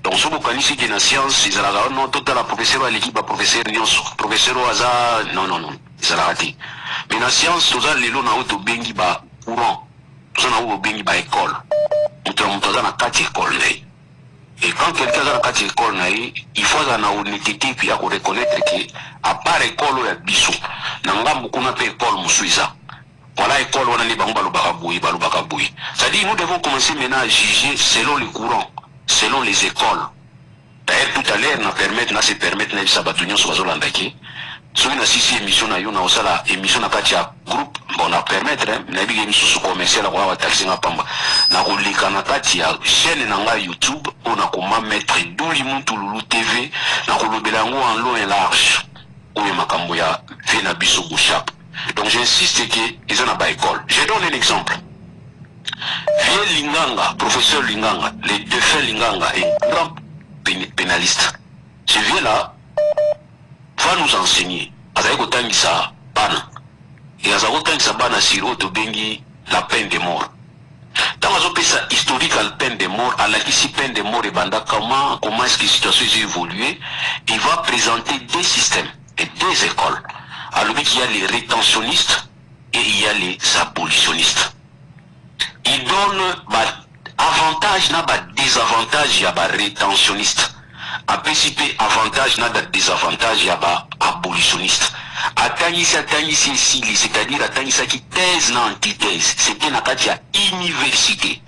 Speaker 2: Donc, ce que vous connaissez que la science, ils ont raté, tout la professeur à l'équipe, professeur Nyonso, professeur au hasard, non, ils ont raté. Mais la science, tout ça, les lots, on a au bengi, courant, tout ça, on a au bengi, école. On a 4 écoles. Et quand quelqu'un a une école, il faut avoir une honnêteté puis reconnaître que, à part l'école, il y a bisou. Nanga beaucoup n'a pas école moussouisa. Voilà l'école, on a les bakaboui. C'est-à-dire, nous devons commencer maintenant à juger selon les courants, selon les écoles. D'ailleurs, tout à l'heure, nous se permettre de s'abattre sur les Holandais. Si on a 6 émissions, on a une émission à groupe, on a permettre, on a une émission commerciale à taxi na pamba. Na rolika na kati ya chaîne na YouTube, on a comment mettre Douli Muntululu TV, na kolobelango en long et large. Ou ya makambo ya Vena Biso Bouchab. Donc j'insiste que ils ont pas école. Je donne un exemple. Vieux Linganga, professeur Linganga, les deux frères Linganga est un grand pénaliste. Ce vieux là va nous enseigner. Azaïko Tangisa Bana. Et Azaïko Tangisa Bana Siro Tobengi la peine de mort. Dans la historique à la peine de mort, à la peine de mort et banda, comment est-ce que la situation a évolué, il va présenter des systèmes et des écoles. Alors il y a les rétentionnistes et il y a les abolitionnistes. Il donne avantage, désavantage, il y a des rétentionnistes. A PCP avantage n'a pas désavantage, il y a abolitionniste. Attangisi ici, c'est-à-dire attangisi qui thèse na antithèse. C'était na kati ya université.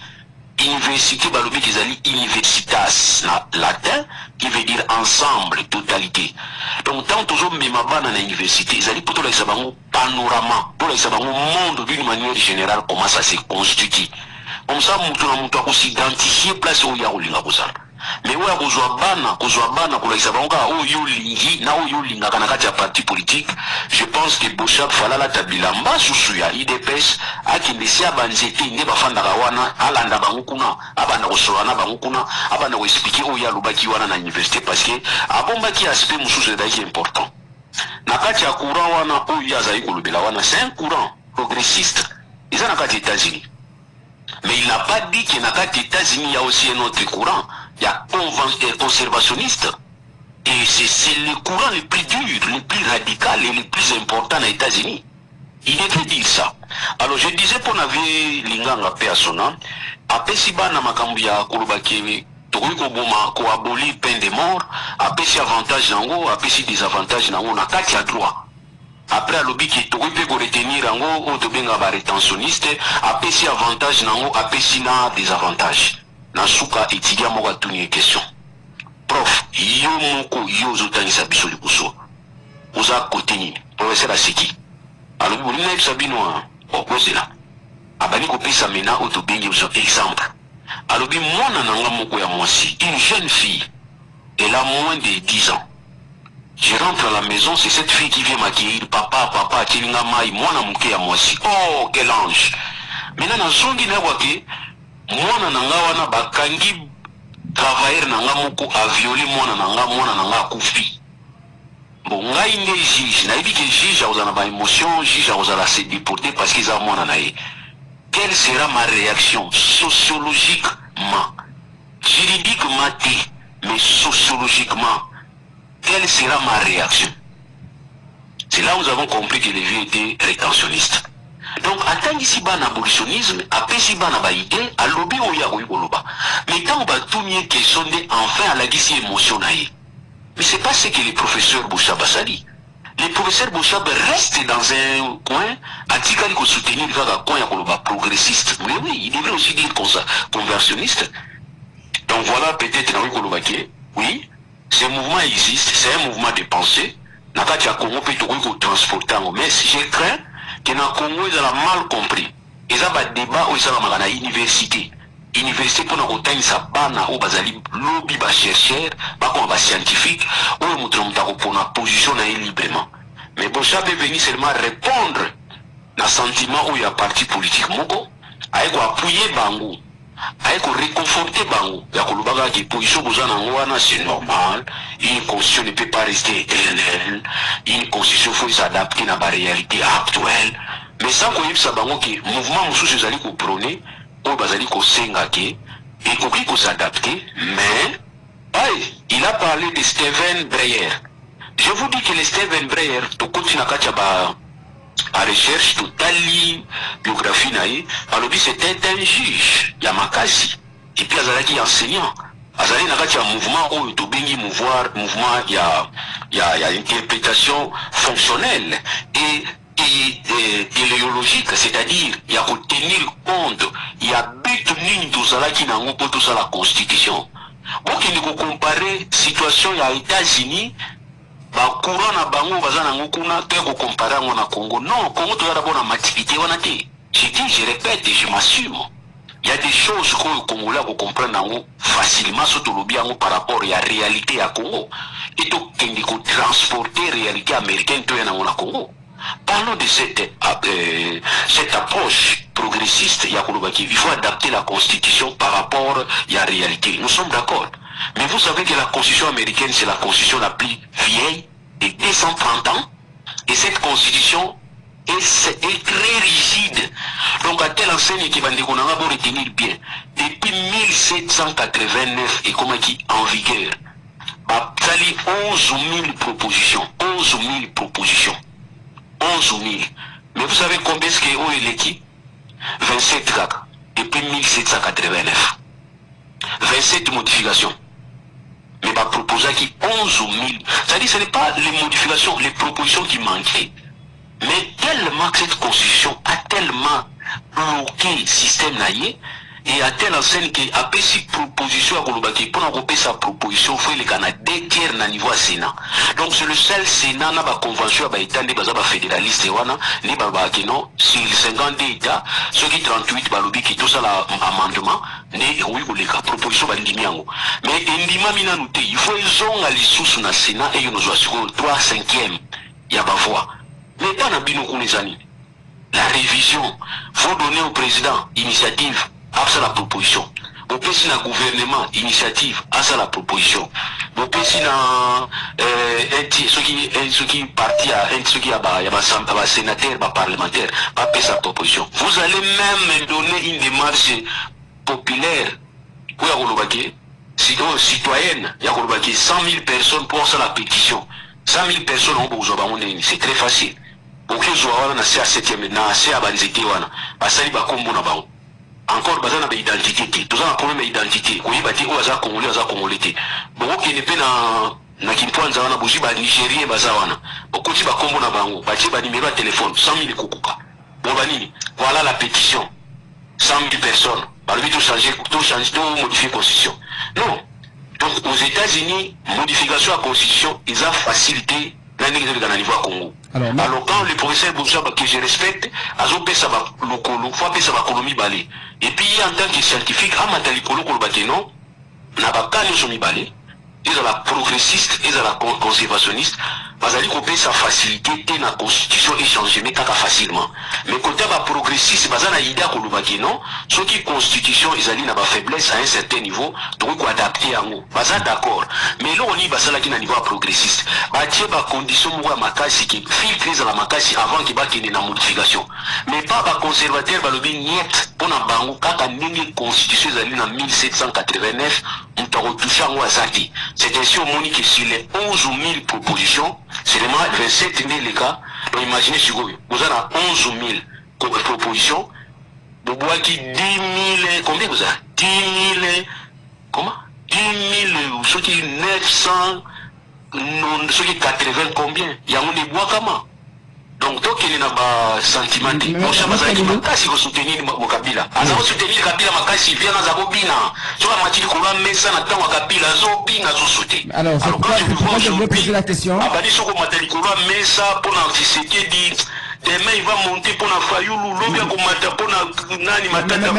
Speaker 2: Université, balobi kizali universitas na latin, qui veut dire ensemble, totalité. Donc tant toujours memaba na université, ils pour tout les sabango panorama, pour les sabango monde d'une manière générale comment ça se constitue. Comme ça, moutou a s'identifier place où il y a olinga bozala. Mais où Kozouabana, pour les avocats, où Yolingi, na où Yolinga, kanakati ya parti politique, je pense que Bouchab fala la tabilamba, susuya, IDPS, akindesi abanzete, neba fanda kawana, alanda bangukuna, abanda kosoana bangukuna, abanda ko expliquer où ya lubaki wana na université, parce que, abomba ki aspect moussous est important. Nakati ya courant wana, où ya zaï kolubela wana, c'est un courant progressiste. Ils ont nakati États-Unis. Mais il n'a pas dit qu'il y a aux États-Unis, il y a aussi un autre courant. Il y a conservationniste. Et c'est le courant le plus dur, le plus radical et le plus important aux États-Unis. Il devait dire ça. Alors je disais pour n'avoir Linganga Persona, après si bana makambu ya Kolobaki, ko aboli peine de mort, après si avantage nango, après si désavantage nango, na kati ya droit. Après à l'objet qui peut retenir en haut, bien avoir rétentionniste, après si avantage nango, après si na désavantage. Nasuka étudiant moka tourner question. Prof, yo moko yo zotani sabiso libuso. Oza côté ni, professeur Asiki. Alors vous n'avez sabino opposé là. Abani ko pesa mena auto bien exemple. Alors bi mona nanga moko ya mwasi, une jeune fille, elle a moins de 10 ans. Je rentre à la maison, c'est cette fille qui vient m'accueillir. Papa, tilinga mai, moi na mouke ya mwasi. Oh, quel ange. Maintenant, na zongi na wake, moi na nanga wana bakangi travailleur nanga moko a violé moi na nanga kufi. Bon, ngai nde juge, na ebi que juge a ozana ba émotion, juge a ozala se déporter parce qu'ils ont moi na nae. Quelle sera ma réaction sociologiquement, juridiquement, mais sociologiquement? Quelle sera ma réaction? C'est là où nous avons compris que les vieux étaient rétentionnistes. Donc, attends ici bas abolitionnisme, après ici bas baïté, à lobby ou ya ou yoloba. Mais quand on va tout mieux questionner enfin à la guise émotionnelle. Mais c'est pas ce que les professeurs Bouchab a dit. Les professeurs Bouchab restent dans un coin, à Tikali qu'on soutenir le coin ya koloba progressiste. Mais oui, il devrait aussi dire conversionniste. Donc voilà peut-être dans le Kolobaki. oui, ce mouvement existe, c'est un mouvement de pensée. Dans le Congo, peut être transporté. Mais je crains que dans le Congo, ils ont mal compris. Ils ont un débat où ils sont à l'université. Université pour nous obtenir sa bana ou bazali lobby ba chercheur, ba scientifique, ou nous montrons pour la position librement. Mais bon, ça peut venir seulement répondre dans le sentiment où il y a parti politique moko, avec appuyer bango. Avec réconforter bango, ya kolubaga qui position bozana ngwana c'est normal, une constitution ne peut pas rester éternelle, une constitution faut s'adapter à la réalité actuelle. Mais sans qu'on y ait bango qui mouvement moussou se zali ko prôner, ou bazali ko senga qui, et qu'on s'adapter, mais il a parlé de Steven Breyer. Je vous dis que le Steven Breyer, tout continue à recherche totale biographie naïe alobi c'était un juge Yamakasi et puis azalaki enseignant azali nakati ya mouvement oyo tobengi mouvement ya interprétation fonctionnelle et téléologique, c'est-à-dire il y a pour tenir compte il y a but nini tozalaki nango po tosala constitution okende ko comparer situation ya États-Unis ba courant na bango bazana ngokuna te ko comparer na Congo. Non, Congo to yara bona mativité wana te. Je répète et je m'assume. Il y a des choses que le Congolais ko comprendre facilement surtout le bien par rapport à la réalité à Congo. Et to kendi ko transporter réalité américaine to yana na Congo. Parlons de cette approche progressiste il faut adapter la constitution par rapport à la réalité. Nous sommes d'accord. Mais vous savez que la constitution américaine, c'est la constitution la plus vieille de 230 ans. Et cette constitution est très rigide. Donc à telle enseigne qui va retenir bien. Depuis 1789, et comme qui en vigueur, ça lit 11 000 propositions. 11 000 propositions. 11 000. Mais vous savez combien est-ce qu'il y a l'équipe 27 CAC depuis 1789. 27 modifications. Mais va proposer qui 11 000. C'est-à-dire que ce n'est pas les modifications, les propositions qui manquaient. Mais tellement que cette constitution a tellement bloqué le système naïe et à telle enseigne qu'après cette proposition à Kolobaki, pour nous sa proposition, il faut les Canadiens détiennent à niveau Sénat. Donc c'est le seul Sénat n'a pas convention à l'état des fédéralistes et wana ni babaki non sur 50 États, ceux qui 38 balobi qui tout ça l'amendement ni oui ou les cas proposition bandimiango. Mais indima mina noté, il faut ils ont à l'issue na Sénat et ils nous assurent 3/5 il y a pas voix. Mais pas na bino kunezani. La révision, faut donner au président initiative à ça la proposition. Vous pouvez si le gouvernement initiative à ça la proposition. Vous pouvez si ceux qui parti à ceux qui a sénateur, parlementaire, pas payer sa proposition. Vous allez même donner une démarche populaire pour citoyenne, il y a 100 000 personnes pour ça la pétition. 100 000 personnes ont besoin de c'est très facile. Pour que soit na c'est à 7e na c'est à banzité wana basali ba kombo na bango encore bazana ba identité tout ça un problème d'identité oui ba ti o za congolais te bon qui ne peut na kimpanza wana boji ba nigérien baza wana okoti ba kombo na bango ba ti ba numéro de téléphone 100 000 kukuka bon banini voilà la pétition 100 000 personnes ba lui tout changer tout modifier constitution non donc aux États-Unis modification de la constitution ils ont facilité dans niveau Congo. Alors quand le professeur Boussa que je respecte, azope ça va lokolo, faut appeler ça va colonie balé. Et puis en tant que scientifique, amatali polo kolbateno, na ba kani somi balé, ils sont la progressiste, ils sont la conservationniste, bazali kopé sa facilité te na constitution échanger mais kaka facilement. Mais côté ba progressiste, bazana idée kolbateno, ceux qui constitution ils allaient na ba faiblesse à un certain niveau, donc quoi adapter à nous. Baza d'accord. Mais là on y basala qui na niveau progressiste. Ba tie ba condition moi makasi qui filtre la makasi avant qu'il ba kene na modification. Mais pas ba conservateur ba lobi niet pour na bango kaka nini constitution ils allaient na 1789, on t'a retouché en Wazaki. C'est ainsi au moni que sur les 11 000 propositions, c'est vraiment 27 000 les cas. Donc imaginez si vous avez 11 000 propositions, vous voyez qui 10 000, combien vous avez 10 000, comment 10 000, ceux qui 900, ceux qui 80 combien il y a des bois comment Donc, donc il y a un sentiment de Bosha Bazaki Makasi va soutenir Kabila. Alors, va soutenir Kabila Makasi, vient à Zabobina. Sur la moitié de Koula, mais ça n'attend à Kabila, Zobina, Zosoté.
Speaker 1: Alors, quand je veux poser la question.
Speaker 2: Abadi Soko Matali Koula, mais ça, pour l'anticité, dit. Demain, il va monter pour la Fayoulou, l'objet pour Nani Matata.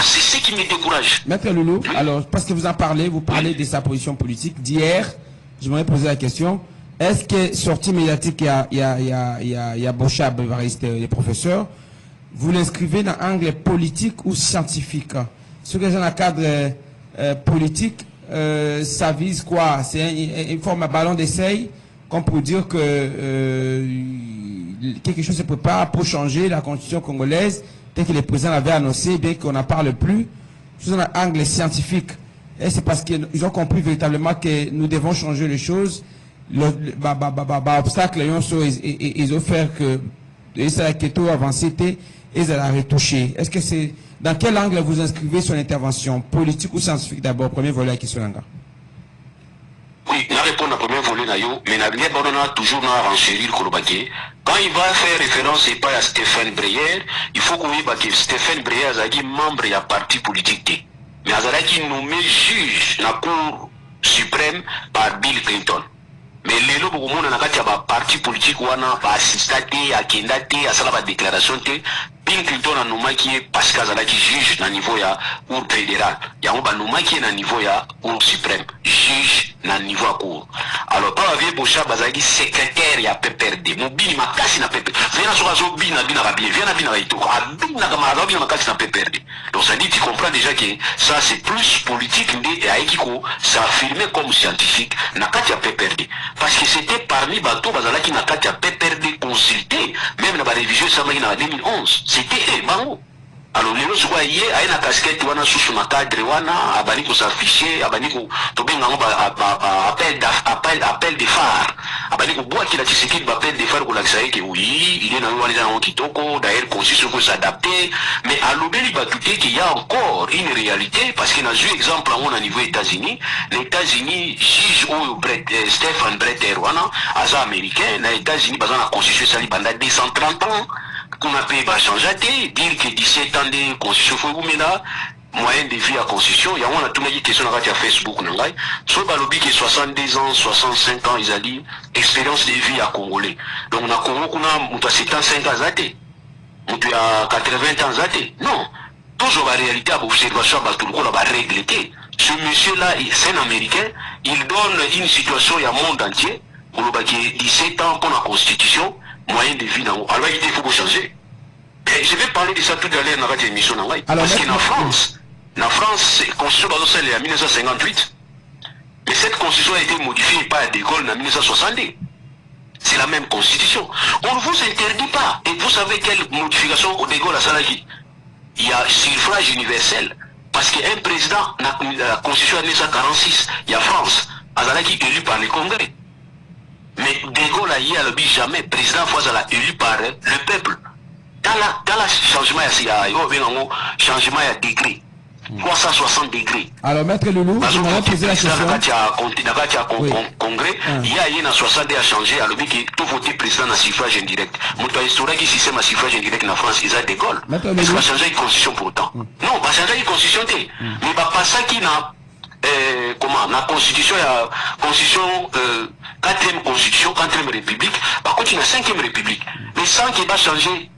Speaker 2: C'est ce qui me décourage.
Speaker 1: Maître Loulou, alors, parce que vous parlez de sa position politique. D'hier, je m'aurais posé la question. Est-ce que sortie médiatique, il y a Bosha Bevariste, les professeurs, vous l'inscrivez dans l'angle politique ou scientifique? Ce que j'ai dans le cadre politique, ça vise quoi? C'est une forme de ballon d'essai, comme pour dire que quelque chose se prépare pour changer la constitution congolaise, tel que le président l'avait annoncé, bien qu'on n'en parle plus. Sous un angle scientifique, et c'est parce qu'ils ont compris véritablement que nous devons changer les choses. Obstacle ils ont fait que ça qui est tout avancé et ça a retouché. Est-ce que c'est dans quel angle vous inscrivez son intervention, politique ou scientifique d'abord, premier volet qui sont là?
Speaker 2: Oui, je réponds au premier volet, mais je toujours renchérir Kolobake. Quand il va faire référence et pas à Stéphane Breyer, il faut qu'on dise que Stéphane Breyer est membre de la parti politique. Mais il est nommé juge de la Cour suprême par Bill Clinton. Mais les lobes au monde a parti politique ou a assisté à Kendate, à la déclaration. Bill Clinton a nommé qui est parce qu'il est juge à niveau ya Cour fédérale. Il y a un nommé qui est à niveau ya Cour suprême, juge à niveau à Cour. Alors, quand on a vu Bosha Bazagi secrétaire ya PPRD, mon bini ma casse na PPRD. Viens sur Azo bina bina rabie, viens à bina raito, à bina kamara bina ma casse na PPRD. Donc ça dit, tu comprends déjà que ça c'est plus politique et Aïkiko, ça affirmé comme scientifique, n'a qu'à PPRD. Parce que c'était parmi bateaux Bazalaki n'a qu'à PPRD consulté, même dans la révision ça m'a en 2011. C'était bango. Alors les gens voient hier à une casquette wana sous ma cadre wana abani ko s'afficher abani ko to benga appel de phare abani ko bois qui la tisiki appel de phare ko la saye que oui il est dans le dans kitoko d'ailleurs constitution faut s'adapter mais à l'obéli batouté qu'il y a encore une réalité parce qu'il a eu exemple à niveau États-Unis les États-Unis juge ou Stephen Breyer wana asa américain les États-Unis basant la constitution sali pendant 230 ans qu'on a payé changer dire que 17 ans de constitution faut vous là moyen de vie à constitution il y a on a tout mis question à Facebook nangai soit balobi que 70 ans 65 ans ils a dit expérience de vie à congolais donc on a Congo qu'on a muta 75 ans zate muta 80 ans zate non toujours la réalité à observation ba tout le monde va régler ce monsieur là c'est un américain il donne une situation il y a monde entier pour le baquet 17 ans pour la constitution moyen de vie dans alors il faut changer. Et je vais parler de ça tout à l'heure dans votre émission. Parce qu'en France, la constitution est en 1958, mais cette constitution a été modifiée par De Gaulle en 1962. C'est la même constitution. On ne vous interdit pas. Et vous savez quelle modification De Gaulle a salagi? Il y a suffrage universel. Parce qu'un président, la constitution en 1946, il y a France, Azalaki élu par le Congrès. Mais De Gaulle a jamais président fois élu par le peuple. Dans la changement, il y a un changement à degré. 360 degrés.
Speaker 1: Alors, Maître Loulou, je vais poser la question.
Speaker 2: Congrès, il y a un 60 à changer, alors que tout voter président dans suffrage indirect. Mon historique qui système à suffrage indirect en France, ils ont De Gaulle. Est-ce qu'on va changer une constitution pour autant? Non, on va changer une constitution. Mais pas ça qui n'a. Comment la constitution quatrième constitution, quatrième république, par contre il y a cinquième république, mais sans qu'il va changer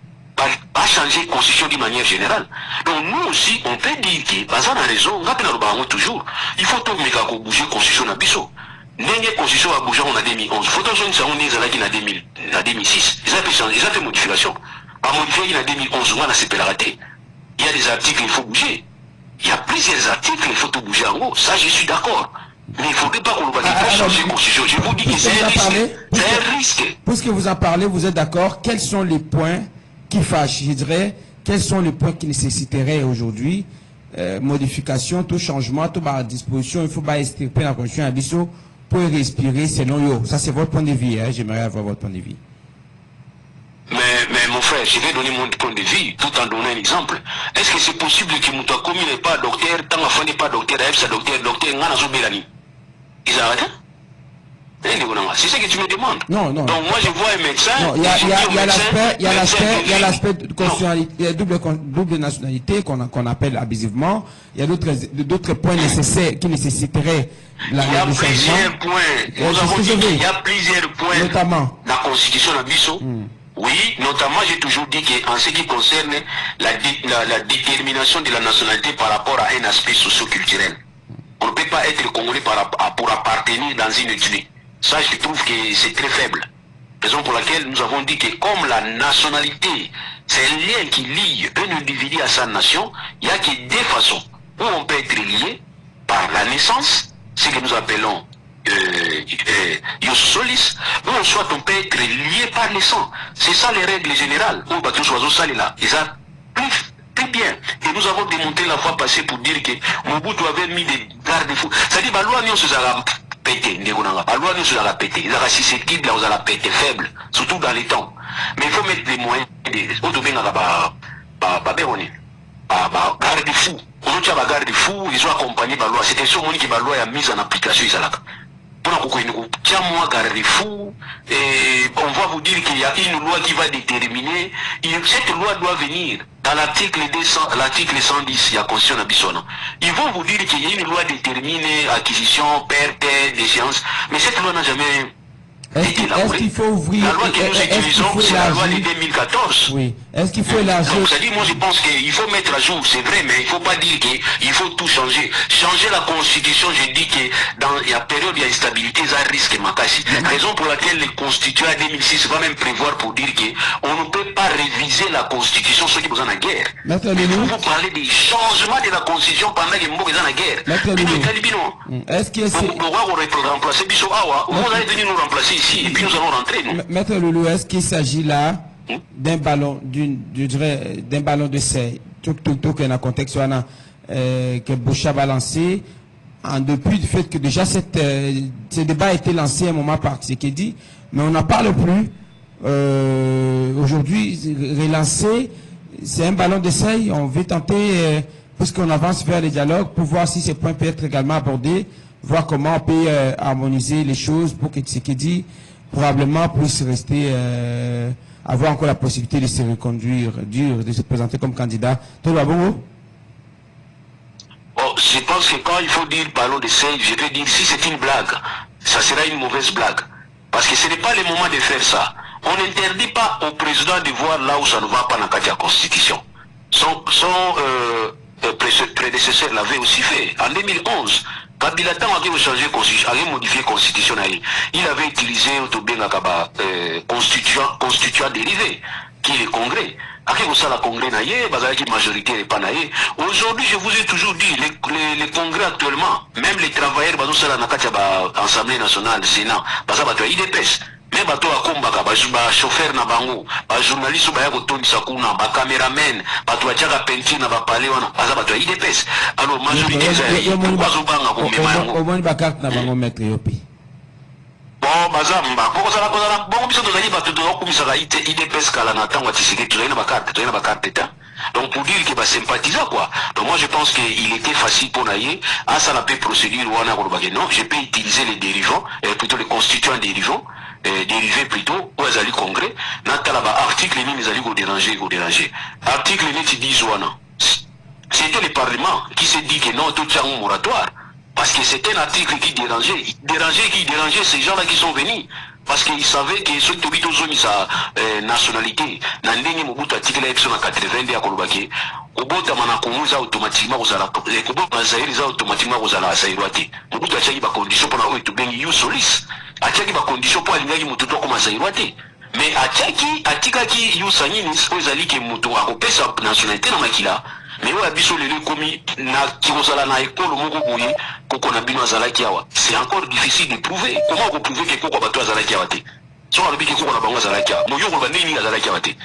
Speaker 2: constitution d'une manière générale. Donc nous aussi on peut dire que bazan a raison, on a toujours, il faut tout méga bouger constitution à biso. N'est constitution à bouger en 2011, faut toujours une seconde en 2006, ils ont fait modification. À modifier en 2011, on a séparé. Il y a des articles il faut bouger. Il y a plusieurs articles, il faut tout bouger en haut. Ça, je suis d'accord. Mais il ne faudrait pas qu'on le changer la constitution. Je vous dis que c'est un risque. C'est un risque.
Speaker 1: Puisque vous en parlez, vous êtes d'accord. Quels sont les points qui fâchent? Je dirais, quels sont les points qui nécessiteraient aujourd'hui modification, tout changement, toute disposition? Il faut pas extirper la constitution à Bissau pour respirer selon vous. Ça, c'est votre point de vue. Hein? J'aimerais avoir votre point de vue.
Speaker 2: Mais mon frère, je vais donner mon point de vue tout en donnant un exemple. Est-ce que c'est possible que Moutakoumi n'est pas docteur, tant l'enfant n'est pas docteur, sa docteur, n'a pas Ils arrêtent? moi. C'est ce que tu me demandes.
Speaker 1: Non, non.
Speaker 2: Donc moi je vois un médecin.
Speaker 1: Non, il y a l'aspect de constitutionnalité, double nationalité qu'on appelle abusivement. Il y a d'autres points nécessaires qui nécessiteraient
Speaker 2: il y a plusieurs points. Nous avons dit qu'il y a plusieurs points.
Speaker 1: Notamment.
Speaker 2: Dans la constitution d'Abisso. Oui, notamment j'ai toujours dit qu'en ce qui concerne la détermination de la nationalité par rapport à un aspect socio-culturel. On ne peut pas être congolais pour appartenir dans une ethnie. Ça, je trouve que c'est très faible. Raison pour laquelle nous avons dit que comme la nationalité, c'est un lien qui lie un individu à sa nation, il n'y a que deux façons où on peut être lié par la naissance, ce que nous appelons ius solis, ou soit on peut être lié par le sang. C'est ça les règles générales. Où tous oiseaux salés là. Et ça, très bien. Et nous avons démontré la fois passée pour dire que Mobutu avait mis des garde-fous. C'est-à-dire, la loi, nous, se a pété. La loi, nous, se a pété. Ils ont susceptible, ils ont pété faible, surtout dans les temps. Mais il faut mettre des moyens. Garde-fous. On a garde-fous, ils ont accompagné la loi. C'était ce moment que la loi a mise en application. Tiens, moi, garde-fou, et on va vous dire qu'il y a une loi qui va déterminer, cette loi doit venir dans l'article 110, il y a Constitution d'Abissona. Ils vont vous dire qu'il y a une loi déterminée, acquisition, perte, d'échéance, mais cette loi n'a jamais été élaborée.
Speaker 1: Est-ce qu'il faut ouvrir...
Speaker 2: La loi que nous utilisons, c'est la loi de 2014.
Speaker 1: Oui. Est-ce qu'il faut élargir...
Speaker 2: Donc, c'est-à-dire, moi, je pense qu'il faut mettre à jour, c'est vrai, mais il ne faut pas dire qu'il faut tout changer. Changer la Constitution, je dis que dans la période de instabilité, ça risque makasi. Raison pour laquelle le Constitution à 2006 va même prévoir pour dire qu'on ne peut pas réviser la Constitution, ceux qui sont en guerre. Mais il faut vous parler des changements de la Constitution pendant que vous êtes en guerre.
Speaker 1: Est-ce que c'est...
Speaker 2: Vous remplacer Bissot Awa, vous allez venir nous remplacer ici, et puis nous allons rentrer, nous.
Speaker 1: Maître Loulou, est-ce qu'il s'agit là d'un ballon, d'un ballon de serre, tout que dans le contexte que Boucha a lancé, en depuis du fait que déjà ce débat a été lancé à un moment par ce qui est dit, mais on n'en parle plus. Aujourd'hui, relancer, c'est un ballon de serre. On veut tenter, puisqu'on avance vers les dialogues, pour voir si ces points peuvent être également abordés, voir comment on peut harmoniser les choses pour que ce qui est dit probablement puisse rester, avoir encore la possibilité de se reconduire, de se présenter comme candidat. Tout va bon?
Speaker 2: Oh, je pense que quand il faut dire ballon de sel, je peux dire si c'est une blague, ça sera une mauvaise blague. Parce que ce n'est pas le moment de faire ça. On n'interdit pas au président de voir là où ça ne va pas dans la Constitution. Son prédécesseur l'avait aussi fait. En 2011, Kabila Tan avait changé avait modifié la Constitution. Il avait utilisé constituant dérivé, qui est le Congrès. La Congrès majorité aujourd'hui, je vous ai toujours dit, les Congrès actuellement, même les travailleurs, l'Assemblée nationale, Sénat, IDPS, même chauffeur na bango, journaliste caméramen, peinture na palais IDPS. Alors majorité bon, bazamba, bon, donc pour dire qu'il va sympathiser quoi. Donc moi je pense qu'il était facile pour naïe, à ça la procédure ou non, je peux utiliser les dérivants, plutôt les constituants dérivants, dérivés plutôt, ou les congrès, dans l'article, ils allaient déranger. Article, ils disent c'était le Parlement qui s'est dit que non, tout est un moratoire. Parce que c'était un article qui dérangeait ces gens-là qui sont venus. Parce qu'ils savaient que ceux qui ont sa nationalité, dans le Mobutu article 80 à Kolobake, Obota Manakonguza automatiquement aux ala, les Kobota Zaïriza automatiquement aux ala Zaïroate. Mobutu a tchaki ba condition pour la to bengi you solis. A tchaki ba condition pour alingi mututo comme Zaïroate. Mais a tchaki you sanyinis, aux ali ke mutu a kopesa nationalité na makila. Mais ouais, biso lele komi na kirosala na école moko boye koko na bino azalaki awa. C'est encore difficile de prouver. Comment vous prouvez que koko bato azalaki awa te? So alobi ke koko na bango azalaki awa. Moyo ko ba nini azalaki awa te?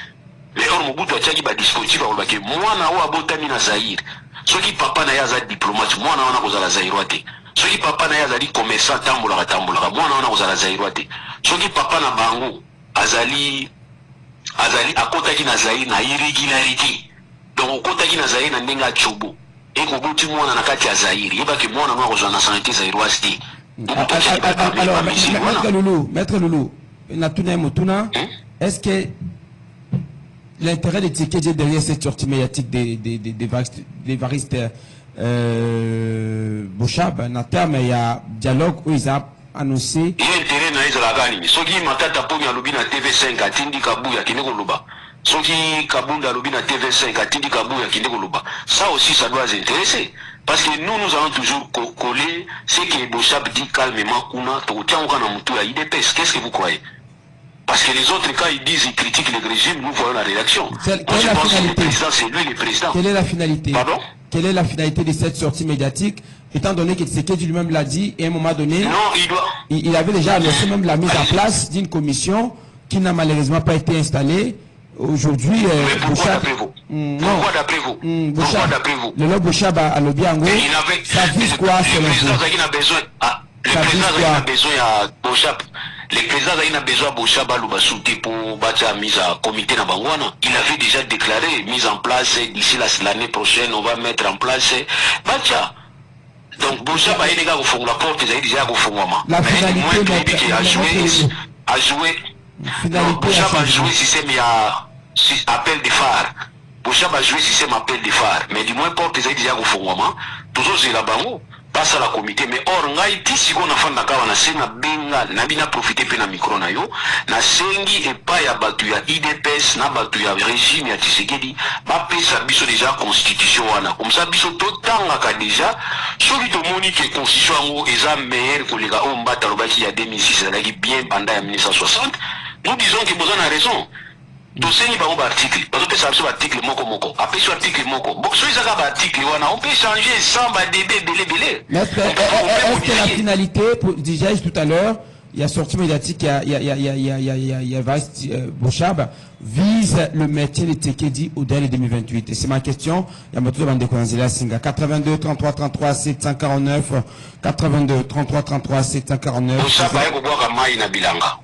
Speaker 2: Les or Mobutu atchaki ba dispositif ba ke mwana o abotami na Zaïre. Soki papa na yaza diplomate, mwana wana kozala Zaïre te. Soki papa na yaza di commerçant tambola, mwana wana kozala Zaïre te. Soki papa na bango azali akotaki na Zaïre na irrégularité. Donc au côté qui n'a zaïre n'a n'enga chobo et qu'on bouti moi na kati ya zaïre yeba que moi na moi rejoindre nationalité zaïroise.
Speaker 1: Alors, Maître Loulou, est-ce que l'intérêt de Tshisekedi derrière cette sortie médiatique des varistes Bochab, en termes, il y a dialogue où ils ont annoncé.
Speaker 2: Il y a intérêt dans les alagani. Ce qui m'a tapé à l'objet TV5 à Tindi Kabouya qui n'est pas là. Ce qui Kabunda l'objet TV5 à Tindi Kabouya qui n'est pas là. Ça aussi, ça doit nous intéresser. Parce que nous allons toujours coller ce que Bochab dit calmement. Qu'est-ce que vous croyez? Parce que les autres, quand ils disent, ils critiquent le régime, nous voyons la réaction.
Speaker 1: Quelle est la finalité?
Speaker 2: C'est lui le président.
Speaker 1: Quelle est la finalité?
Speaker 2: Pardon?
Speaker 1: Quelle est la finalité de cette sortie médiatique, étant donné que Tshisekedi lui-même l'a dit, et à un moment donné,
Speaker 2: non,
Speaker 1: il avait déjà annoncé même la mise en place d'une commission qui n'a malheureusement pas été installée. Aujourd'hui,
Speaker 2: pourquoi d'après vous? Pourquoi d'après vous? Pourquoi d'après vous?
Speaker 1: Le lobby Bochab à Lobiango, ça vise quoi selon vous?
Speaker 2: Le président a besoin à Bochab. Le président a besoin de Bochab à Lubasouti pour battre la mise à comité na Bangwana. Il avait déjà déclaré mise en place d'ici l'année prochaine, on va mettre en place Bacha. Donc Bochab a déjà ouvert la porte, il a déjà ouvert
Speaker 1: la finalité
Speaker 2: a joué. Bochab a joué système appel de phare. Bochab a joué système appel de phare. Mais du moins porte il a déjà ouvert. Toujours c'est la bango. Passe à la comité, mais or ngai tisi ko na fanda kawa na senga benga na bina profiter pe na micro na yo na sengi epa ya batu ya IDPS na batu ya régime ya Tshisekedi ba pesa biso déjà constitution wana comme ça biso totanga ka déjà soki to moni que constitution ngo eza meilleur que les gars on mbata lobaki ya 2006 ezalaki bien pendant ya 1960 nous disons que besoin a raison. Dosengi bango ba article, bazo pesa biso ba article moko. Après sur article moko. Bon, so izaka ba article wana, on peut changer sans ba débé belé.
Speaker 1: Est-ce que la finalité, déjà tout à l'heure, il y a sortie médiatique, il y a Bochab, vise le maintien de Tshisekedi au-delà de 2028. Et c'est ma question. Il y a Matoto Bandekonzela Singa. 82 33 33 749. 82 33 33 749.
Speaker 2: Bochab aye koboka mai na bilanga.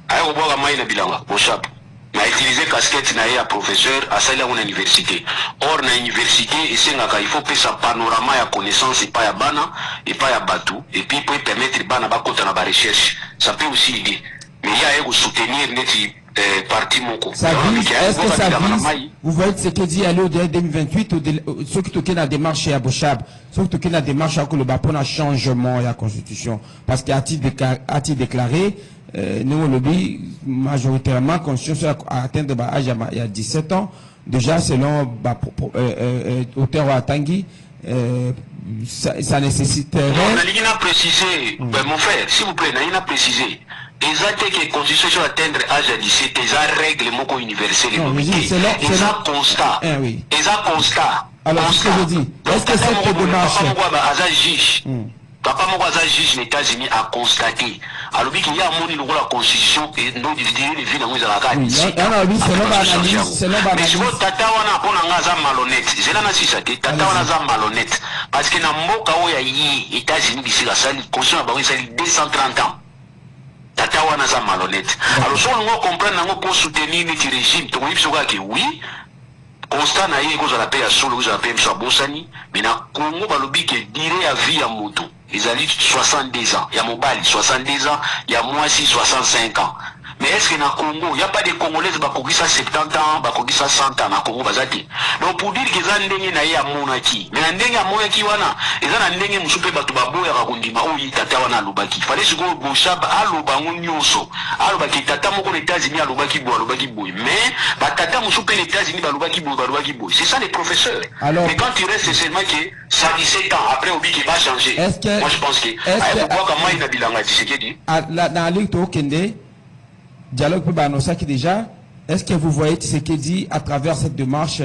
Speaker 2: Aye koboka mai na bilanga. Bochab. Mais utiliser casquette na professeur à celle à université. Or na université il faut que ça panorama ya connaissance et pas ya bana et pas ya batou et puis pour permettre bana ba kota na ba recherche. Ça peut aussi aider. Mais il y a soutenir neti parti moko.
Speaker 1: Ça vise, est-ce que ça vise? Vous voyez ce que dit aller au-delà 2028 ceux qui toquent la démarche à Bochab, ceux qui toquent la démarche à Koloba pour un changement de la constitution parce qu'à titre déclaré nous lobby majoritairement constitution a atteint de l'âge il y a 17 ans déjà selon auteur à Tanguy ça nécessiterait.
Speaker 2: On a précisé mon frère s'il vous plaît on a précisé exactement que la constitution atteindre l'âge de 17 ans règle moko universel et ça constat et ça constat
Speaker 1: alors ce que je dis est-ce que cette démarche
Speaker 2: Papa Mouraza juge les États-Unis a constaté. Alors qu'il y a un monde la constitution et nous diviser les villes dans les Alacades.
Speaker 1: Oui, c'est
Speaker 2: mais si vous tata wana pona ngaza malhonnête, c'est là nasi ça tata wana za malhonnête parce que na mboka oya yi États-Unis bisi la sali constitution ba sali 230 ans. Tata wana za malhonnête. Alors si on comprend nango pour soutenir notre régime, to biso ka que oui. Constat na yé cause la paix à solo cause la paix à Bosani, mais na Congo balobi que dire à vie à moto. Ils ont 70 ans, il y a Mobali 70 ans, il y a Moisi 65 ans. Mais est-ce que dans le Congo, il n'y a pas de Congolais qui ont 70 ans, qui ont 100 ans dans le Congo? Donc pour dire qu'ils ont des gens à Monaki, mais dans des gens à Monaki, ils ont des gens qui ont Batubabo et Rakundima, où ils ont des Lubaki. Il fallait se go Bochab à Lubango Nyoso, à Lubaki, Tata Moko les États-Unis à Lubaki Boy. Mais Tata Moussoupe les États-Unis à Lubaki Boy. C'est ça les professeurs.
Speaker 1: Alors,
Speaker 2: mais quand tu restes, c'est seulement que ça 17 ans, après Obi qui va changer. Moi je pense que.
Speaker 1: Dans la ligue de Okende, dialogue pour Banosaki déjà, est-ce que vous voyez ce qu'il dit à travers cette démarche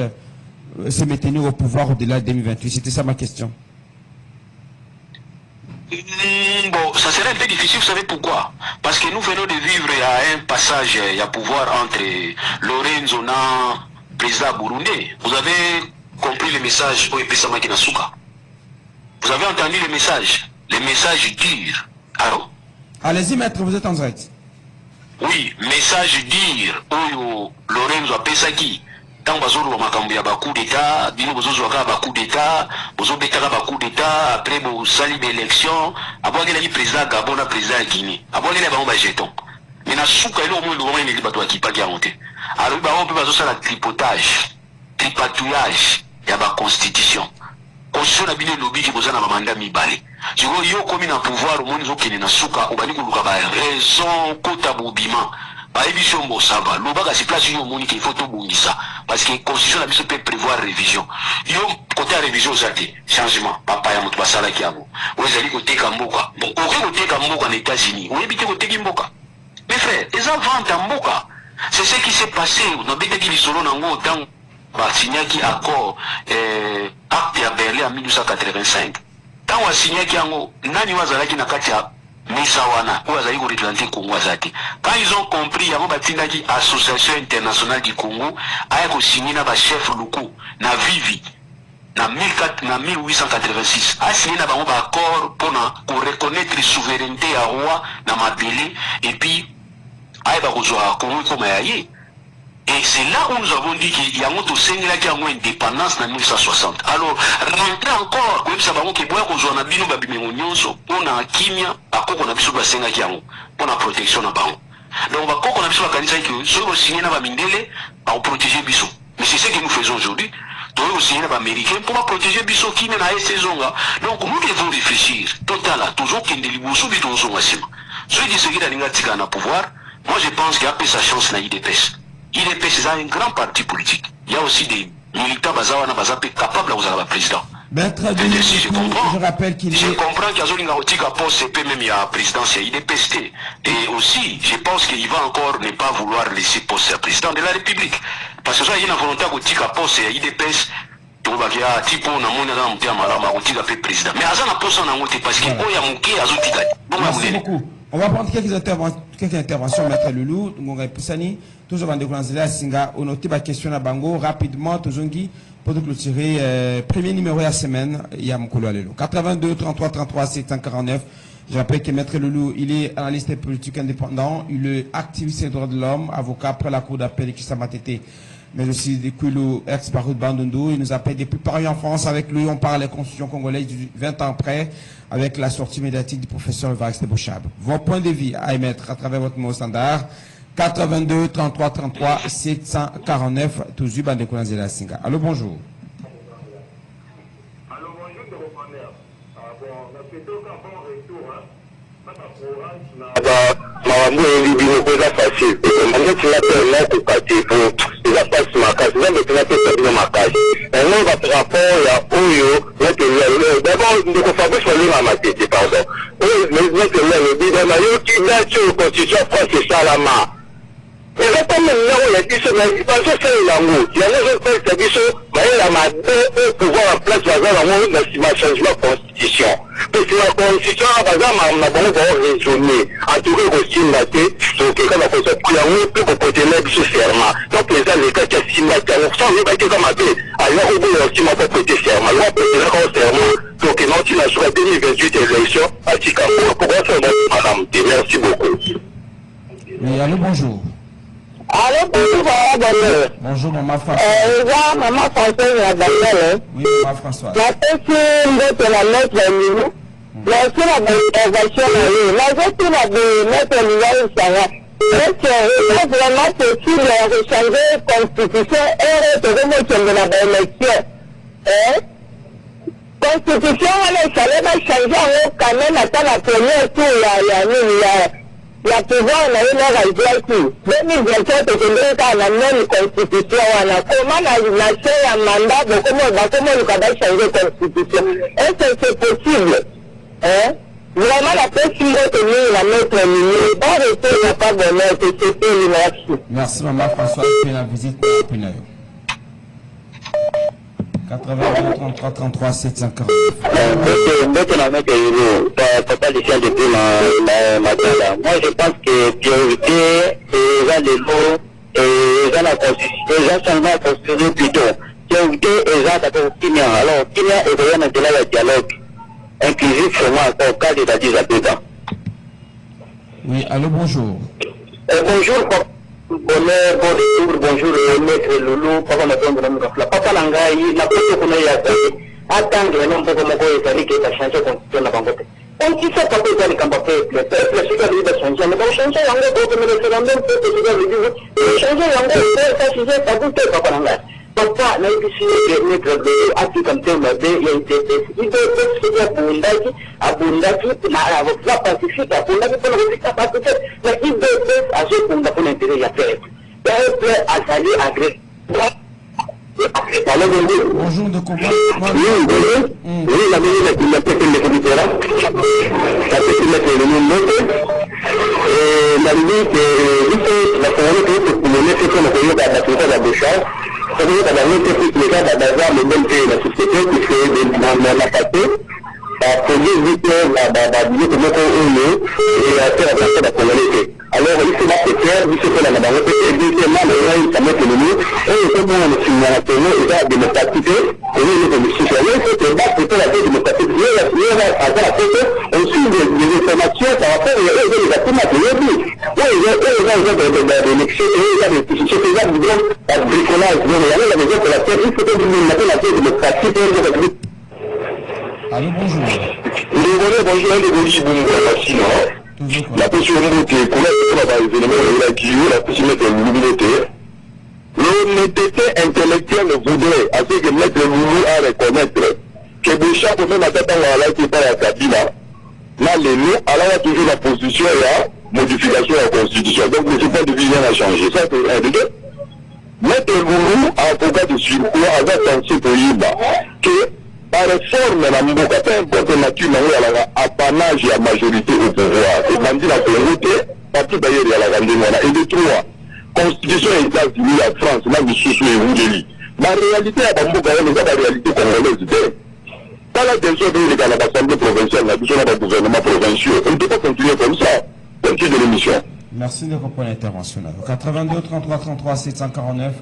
Speaker 1: se maintenir au pouvoir au-delà de 2028? C'était ça ma question.
Speaker 2: Bon, ça serait un peu difficile, vous savez pourquoi? Parce que nous venons de vivre à un passage, il y a pouvoir entre Lorenzo et président burundais. Vous avez compris le message pour Epesama Kinasuka? Vous avez entendu le message dur. Alors,
Speaker 1: allez-y maître, vous êtes en direct.
Speaker 2: Oui, message dire Oyo Lorenzo Pesaki tant bazolo makambo ya coup d'état bino bozozo ka coup d'état bozo betaka coup d'état après bo sali d'élection abongela ki président Gabon na président ya Guinée abongela ba ba jeton mais na suka ile omo lo ngene bato akipa ki amonte alors ba on peut bazo sala tripatouillage ya ba constitution constitution na bino lobi ki bozana ba mandat mibale jiko yo komi na pouvoir omoni zo kene na suka obani ko luka ba raison kota bobima ba émission Mosaba, l'obaka c'est place yo moni qu'il faut tout bongisa parce que constitution la biso peut prévoir révision. Yo côté révision zate changement papa ya mutu basala ki abo. Ozali côté kamboka. Bon, côté kamboka aux États-Unis. On évite côté kimboka. Mes frères, les enfants tamboka. C'est ce qui s'est passé dans bête qui solo nango dans ba signé qui accord acte à Berlin en 1985. Tant wa signé qui ango nani wazala ki nakatia Misawana, ou Azaï Atlantique Congo Azati. Quand ils ont compris, il y a une association internationale du Congo, a signé un chef local, na Vivi, na 1886, a signé un accord pour reconnaître la souveraineté à roi, na Mabélé, et puis, a Congo comme aïe. Et c'est là où nous avons dit qu'il y a une indépendance en 1960. Alors, rentrer encore, comme ça, on a bino babimonyonso, on a kimia, à quoi on a besoin de senga kiango, pour la protection na bango. Donc, à quoi on a besoin de canisa que ceux qui signent na bamindele, à protéger biso. Mais c'est ce que nous faisons aujourd'hui. Donc, aussi na américain pour protéger biso qui n'est pas saisonga. Donc, nous devons réfléchir. Total, toujours qu'il y ait des boussous bidons sont massifs. Ceux qui se disent na pouvoir, moi je pense qu'il y a peu sa chance na IDPS. IDP, c'est un grand parti politique. Il y a aussi des militants bazawana bazapé capables de vous président.
Speaker 1: Je rappelle qu'il
Speaker 2: Je comprends qu'il y a une outil à poste CP, même il y a présidence, il y a IDPST. Et aussi, je pense qu'il va encore ne pas vouloir laisser poste président de la République. Parce que ça, il y a une volonté à poste et IDPS. Mais
Speaker 1: merci beaucoup. On va prendre quelques interventions, Maître Loulou, Ngonga Poussani, toujours en déclencher Singa, on note ma question à Bango, rapidement, Tozongi, pour clôturer, premier numéro de la semaine, il y a Mkolo Alelo. 82 33 33 749. Je rappelle que Maître Loulou, il est analyste politique indépendant, il est activiste des droits de l'homme, avocat après la cour d'appel qui s'est matété, mais aussi des Koulo, ex-Baroud Bandundu. Il nous appelle depuis Paris en France. Avec lui, on parle de la constitution congolaise 20 ans après, avec la sortie médiatique du professeur Evariste Bochab. Vos points de vue à émettre à travers votre mot standard, 82 33 33 749, toujours Bande Koulanzé la Singa. Allô, bonjour.
Speaker 3: Allô, bonjour, de repreneur. Bon, c'est plutôt qu'un bon retour, hein. Pas ta courage, Mambo est facile. Maintenant, tu l'as permis de partir pour la passe ma case. Même si tu l'as permis ma case. Maintenant, votre rapport, il y a Oyo, d'abord, nous devons faire sur l'île ma tête, pardon. Mais maintenant, le bidon, qui va sur la constitution française, ça la main. Et là, comme il y a dit, mais parce que c'est l'amour. Il y a des autres qui disent, mais il y a ma deux pouvoir en place, par exemple, dans le changement de la constitution. Parce que la constitution, par exemple, on a beaucoup raisonné. En tout cas, aussi, on a été, donc, quand on a fait ça, il y a un peu de côté de ce serment. Donc, les gens, les cas qui ont signé, on sent, ils comme un peu, alors, au bout, aussi, on peut prêter serment. Alors, on peut prêter serment. Donc, non, tu n'as pas 2028 élections à Chicago. Pourquoi ça, madame? Merci beaucoup.
Speaker 1: Oui, allô, bonjour.
Speaker 4: Allô, bonjour,
Speaker 1: bonjour, maman Françoise.
Speaker 4: Maman Françoise, la Danielle.
Speaker 1: Oui, maman Françoise.
Speaker 4: La question de la lettre de nous, la question de la question de mettre l'Union Sarah. Est-ce vraiment possible de changer la constitution et de la élection? Constitution, elle fallait changer quand même à la première tour, la pouvoir na ile raizaki 2027 kutoka na même constitution wana comment na ya mandat comment le cadre changer constitution est-ce que c'est possible vraiment la possibilité que nous la mettre milieu pas rester pas bonheur que c'est
Speaker 1: merci maman François pour la visite pour 82 33 33 740.
Speaker 3: Moi, je pense que priorité, c'est les lots, et la constitution, les seulement construire plutôt. Priorité, et d'abord Kenya. Alors, Kenya est vraiment de la dialogue inclusif sur moi encore, cas d'Addis Abeba.
Speaker 1: Oui, allô, bonjour.
Speaker 3: Bonjour, bonheur, bon retour, bonjour, maître Loulou, papa Matongo, papa Langai, la photo qu'on a eu à attendre, non, pour comment il fallait qu'il ait changé de constitution à Bangote. On dit ça, papa, il a le peuple, c'est qu'il a changé, mais on change en gros, comme le référendum, peut-être que vous avez changé en gros, ça, c'est ça, vous faites, papa Langai. Papa, là, ici, maître Loulou, a tout comme tel, il a été il doit être à Bundaki, la pacifique, à Bundaki, pour le capacité, mais il doit être à ce qu'on a pour l'intérêt à faire. Peuple à saluer à Grèce.
Speaker 1: Bonjour de combat.
Speaker 3: Oui, la ministre qui m'a fait le comité là, la petite mettre le nom et la limite, la communauté pour le mettre comme le pays à la décharge. Ça veut dire que la limite, les gars d'avoir le même pays, la société qui fait dans la partie, pour dire que la vie que nous avons et à faire avancer la communauté. Alors, il faut la faire, il faut la banque, et deuxièmement, il faut mettre le nom, et il faut voir le signal, il va démocratiser, et il faut le citoyen, il faut que la démocratique, il va avoir la tête, on suit des informations par rapport aux actions de l'Église. Oui, il y a des élections, il y a des choses qui vont à bricolage, il y a des gens pour la terre, il faut que nous mettions la tête démocratique,
Speaker 1: Allô, bonjour.
Speaker 3: Bonjour, la possibilité de connaître les éléments qui ont la possibilité de l'humilité. L'honnêteté intellectuelle voudrait, à ce que mettre le Loulou à reconnaître que déjà pour même à cette heure-là qui est pas la cabine, là, les mots, alors toujours la position et la modification de la constitution. Donc, le point de vue vient à changer. Ça, c'est un de deux. Mettre le Loulou à avocat de surcroît avec un petit pays que par réforme, la Mboka, peu importe nature, il y a l'apanage et la majorité au pouvoir. Et bandit la communauté, partout d'ailleurs, il y a la Randemona. Et de trois, constitution des États-Unis, la France, là, du Soussou et Oudeli. La réalité à Mboka, c'est la réalité congolaise. Dans la tension de l'Assemblée provinciale, la vision du gouvernement provincial, on ne peut pas continuer comme ça. Continue de l'émission.
Speaker 1: Merci de reprendre l'intervention. 82 33 33 749.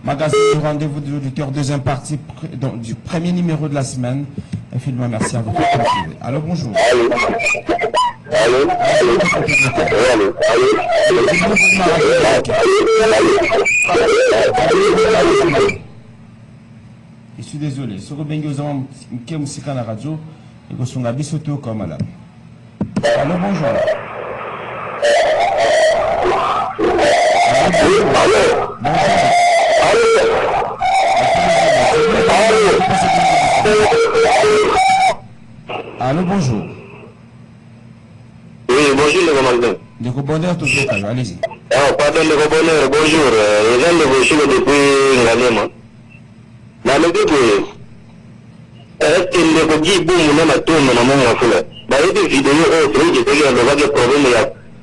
Speaker 1: Magazine du rendez-vous de l'auditeur, deuxième partie donc, du premier numéro de la semaine. Infiniment merci à vous. Allô, bonjour.
Speaker 3: Allô. Allô. Allô.
Speaker 1: Je suis désolé. Ce que vous avez musique à la radio, et que vous avez sauté comme là. Allô, bonjour. Allô, bonjour.
Speaker 3: Oui, bonjour le commandant.
Speaker 1: De Bonheur, tout ça, allez-y.
Speaker 3: Ah, pardon, le Bonheur, bonjour. Les gens de Bochilo depuis Ngalema. Na le début, est-ce que le Bogi boum, on a tout, on a mon affaire. Bah, il y a des vidéos, c'est que c'est le problème,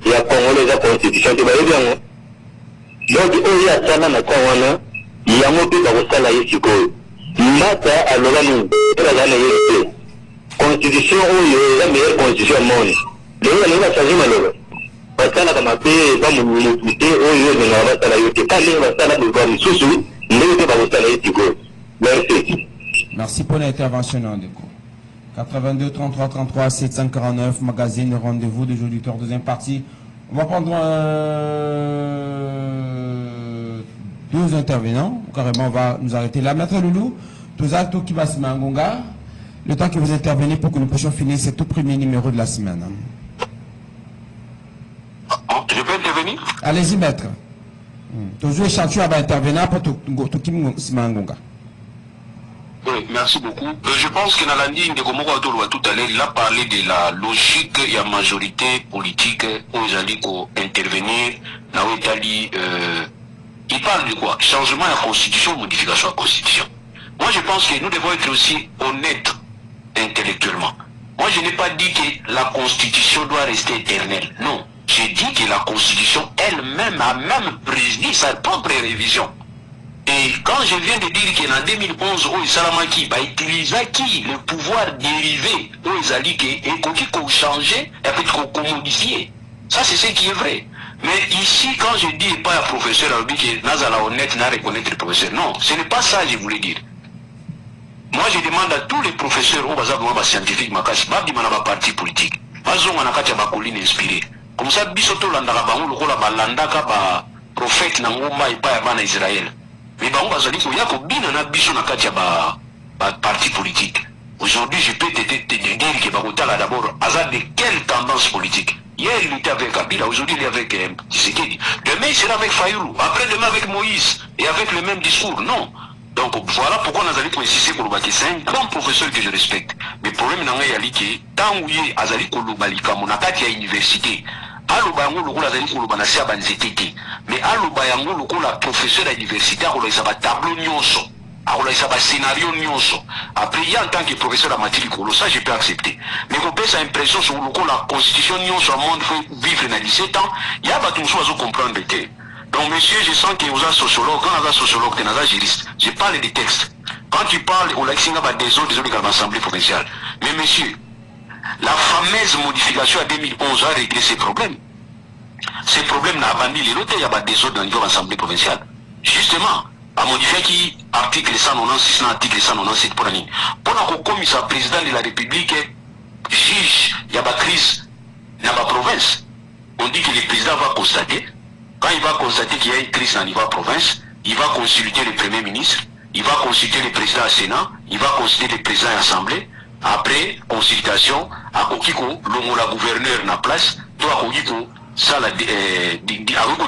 Speaker 3: il y a Congolais, la constitution, tu vas y bien. Donc, il y a ça, là, il y a un peu de ça, là, ici, Mata, alors là, nous, la constitution, il y a la meilleure constitution au monde. Donc, il y a changé malheureux. Parce que là, comme appelé, pas mon écouté, il y a une ça, là, il y a quand même ça, là, nous voir les sous-sous, il y a ça, là, ici, merci.
Speaker 1: Merci pour l'intervention, Ndeko. 82 33 33 749, magazine, rendez-vous des auditeurs, deuxième partie. On va prendre deux intervenants. Carrément, on va nous arrêter là. Maître Loulou, tous actes qui va se mettre en Gonga. Le temps que vous intervenez pour que nous puissions finir ce tout premier numéro de la semaine.
Speaker 2: Je peux intervenir?
Speaker 1: Allez-y, maître. Toujours échantillon à intervenir pour tout qui se met en Gonga.
Speaker 2: Oui, merci beaucoup. Je pense que dans la ligne de Gomoro tout à l'heure, il a parlé de la logique et la majorité politique où ils allaient intervenir. Il parle de quoi? Changement de la constitution, modification de la constitution. Moi, je pense que nous devons être aussi honnêtes intellectuellement. Moi, je n'ai pas dit que la constitution doit rester éternelle. Non. J'ai dit que la constitution elle-même a même prévu sa propre révision. Et quand je viens de dire qu'en 2011, où Salamaki va utiliser le pouvoir dérivé, où ils allaient qu'on changer et puis qu'on modifie. Ça, c'est ce qui est vrai. Mais ici, quand je dis pas à professeur, on dit que Nazala honnête n'a reconnaître le professeur. Non, ce n'est pas ça que je voulais dire. Moi, je demande à tous les professeurs, au bazar de scientifique, ma parti politique, on a colline inspirée. Comme ça, bisoto landaka ba on le la landaka prophète na ngoma ipa ya bana Israël. Mais bango bazali ko yako bina na biso na kati ya ba parti politique. Aujourd'hui, je peux te dire que Bakotala d'abord a de quelle tendance politique. Hier, il était avec Kabila, aujourd'hui, il est avec Tshisekedi. Demain, il sera avec Fayulu, après-demain avec Moïse, et avec le même discours. Non. Donc, voilà pourquoi nous avons insister pour le bâtir. C'est un grand professeur que je respecte. Mais le problème, c'est que tant où il y a Azali Kolobalika, mon attaque à l'université, alobayango lokola azali koloba na se ya banzete te mais alobayango lokola professeur à l'université akolakisa batableau nyonso akolakisa bascénario nyonso après il y a en tant que professeur à matière likolo ça je peux accepter mais kopesa impression sur lokola constitution nyonso à monde faut vivre na 17 ans il y a bato mosusu bazocomprendre te donc monsieur je sens que oza sociologue quand naza sociologue te naza juriste je parle des textes quand tu parles olakisinga badésordre ezoleka na assemblée provinciale mais monsieur la fameuse modification à 2011 a réglé ces problèmes. Ces problèmes n'a abandonné les lotés, il y a des désordres au niveau de l'Assemblée provinciale. Justement, à modifier qui article 196, article 197 pour l'année. Pendant qu'on commise à président de la République, juge, il y a une crise dans la province. On dit que le président va constater, quand il va constater qu'il y a une crise dans la province, il va consulter le Premier ministre, il va consulter le président du Sénat, il va consulter le président de l'Assemblée. Après consultation, à Kokiko, la gouverneur na place, toi à Kokiko, ça la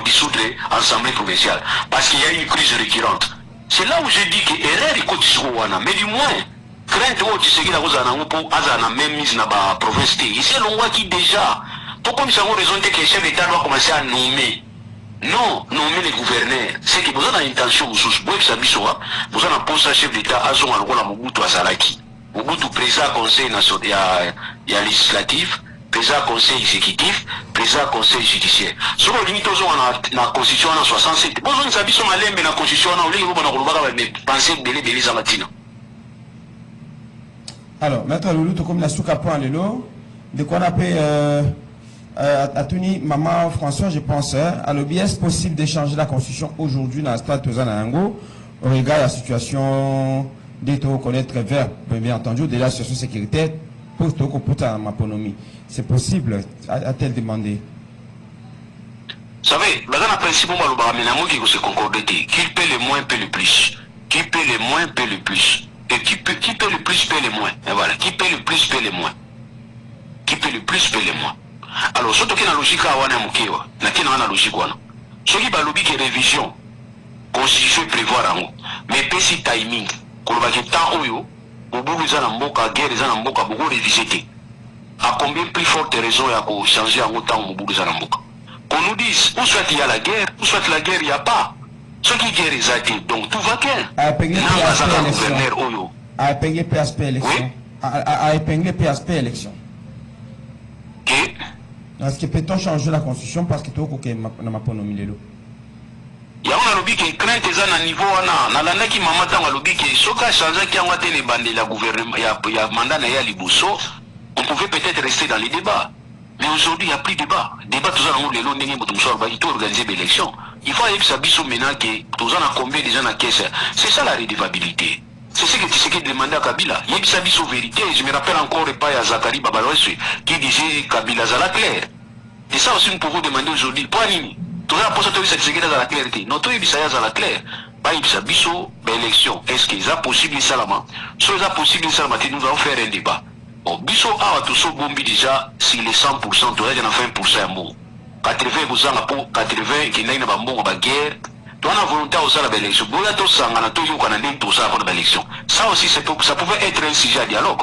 Speaker 2: dissoudre l'Assemblée provinciale. Parce qu'il y a une crise récurrente. C'est là où je dis que erreur est côté mais du moins, crainte où tu sais qu'il y a une même mise dans la province. Ici, l'on voit qui déjà, pourquoi nous avons raison que le chef d'État doit commencer à nommer. Non, nommer les gouverneurs. C'est que vous avez une intention, vous avez un poste chef d'État, à son endroit, la Mobutu Azalaki. Mobutu président conseil national législatif, président conseil exécutif, président conseil judiciaire. Sur le limite aux la constitution en 67. Bon, nous avons malembe la constitution en ligne, on penser délai zamatina.
Speaker 1: Alors, maître Loulou, tout comme la souka point lelo, de quoi on appelle à Tuni, maman François, je pense, à l'OBS possible d'échanger la constitution aujourd'hui dans le stade Tozanango, au regard de la situation. D'être reconnaître vers, bien entendu, de la situation sécuritaire pour ma économie. C'est possible, a-t-elle demandé?
Speaker 2: Vous savez, dans le principe, qui se concorde, qui paie le moins, paie le plus. Qui paie le moins, paie le plus. Et qui paie le plus, paie le moins. Et voilà, qui paie le plus, paie le moins. Qui paie le plus, paie le moins. Alors, surtout qu'il y a une logique à Wana Mukewa, il y a une logique à Wana. Ce qui est la logique de révision, constitution prévoir en haut, mais pas si timing. Kolobaki temps oyo bobuku eza na mboka guerre eza na mboka boko révisité à combien plus forte raison ya ko changer en temps bobuku eza na mboka qu'on nous dise ou soit il y a la guerre ou soit la guerre il y a pas ce qui guerre est donc tout va bien
Speaker 1: a épingler
Speaker 2: gouverneur oyo
Speaker 1: a épingler PSP élection a épingler PSP élection
Speaker 2: que
Speaker 1: est-ce que peut-on changer la constitution parce que tout ko na maponomi lelo
Speaker 2: il y a un lobby qui craint que ça à niveau na landa qui maman dans le lobby qui soka changer qui a ngoté les bandits la gouvernement il y a mandat na ya liboso on pouvait peut-être rester dans les débats mais aujourd'hui il n'y a plus de débat tout ça dans le long ndenge moto msoro ba il faut organiser l'élection il faut aller sabiso maintenant que tout ça na combien déjà na caisse c'est ça la redevabilité c'est ce que tu sais qui demandait à Kabila il y a sabiso vérité je me rappelle encore pas à Zakari Babalwese qui disait Kabila zala clair et ça aussi nous pouvons demander aujourd'hui pour nini tout ça pour ça que c'est dans la clarté notre ibisaya dans la claire pas ibisa biso élection est-ce que c'est possible salama si c'est possible salama nous allons faire un débat bon biso a tout ça bombi déjà si les 100% tu as déjà 20% amour 80% pour 80 qui n'a pas bon ba guerre tu as la volonté au ça la élection bon là tout ça on a toujours qu'on a dit tout ça pour l'élection ça aussi ça pouvait être un sujet de dialogue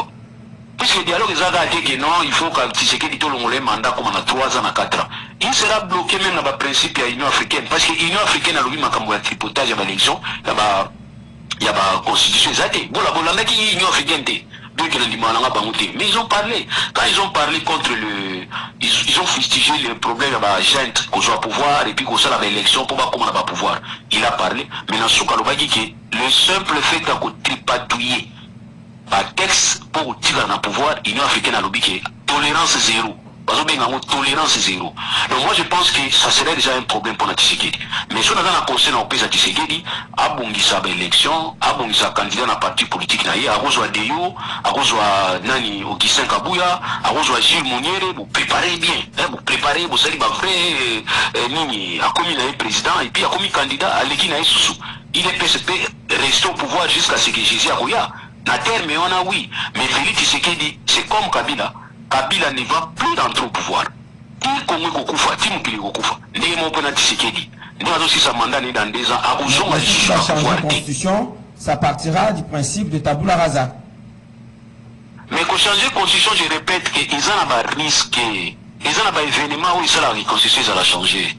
Speaker 2: puisque le dialogue est dit que non, il faut que Tshisekedi tout le mandat comme on a 3 ans à 4 ans. Il sera bloqué même dans le principe de l'Union africaine. Parce que l'Union africaine a lui un tripotage à l'élection, il y a la constitution. Bon, la qui est l'Union africaine. Mais ils ont parlé. Quand ils ont parlé contre ils ont fustigé le problème de la gente qu'on soit pouvoir et puis qu'on soit l'élection pour voir comment on va pouvoir. Il a parlé. Mais dans ce cas, on dit que le simple fait qu'on tripatouiller par texte pour tirer dans le pouvoir, l'Union africaine a lobby qui est tolérance zéro. Tolérance zéro. Donc moi je pense que ça serait déjà un problème pour la Tshisekedi. Mais si on a un conseil dans le pays de Tshisekedi, à bongisa élection, à bongisa candidat dans parti politique naïe, à rejoindre Deyo, à rejoindre Nani Augustin Kabouya, à rejoindre Gilles Mouniere, vous préparez bien, vous préparez, vous allez vrai Nini, à commis naïe président et puis à commis candidat à l'équipe naïe Soussou. Il est PSP rester au pouvoir jusqu'à ce que Jésus Arouya. Na terre mais on a oui, mais Félix Tshisekedi, c'est comme Kabila. Kabila ne va plus rentrer au pouvoir.
Speaker 1: La constitution, ça partira du principe de tabula rasa.
Speaker 2: Mais pour changer la constitution, je répète qu'ils ont un risque, ils ont un événement où la constitution va changer.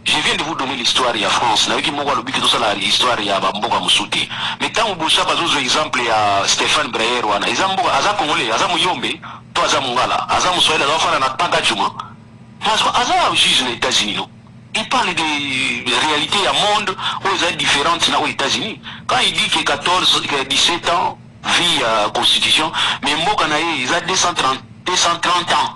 Speaker 2: Je viens de vous donner l'histoire de la France. Mais quand on bouge par exemple à Stéphane Breyer, ils ont un Congolais, ils ont un Yombe, toi ils ont un Ngala, ils ont un Soyez, ils ont un Pangachuma. Ils ont juge les États-Unis. Il parle de réalité à monde où ils sont différentes aux États-Unis. Quand il dit que 17 ans vit la Constitution, mais ils ont 230 ans.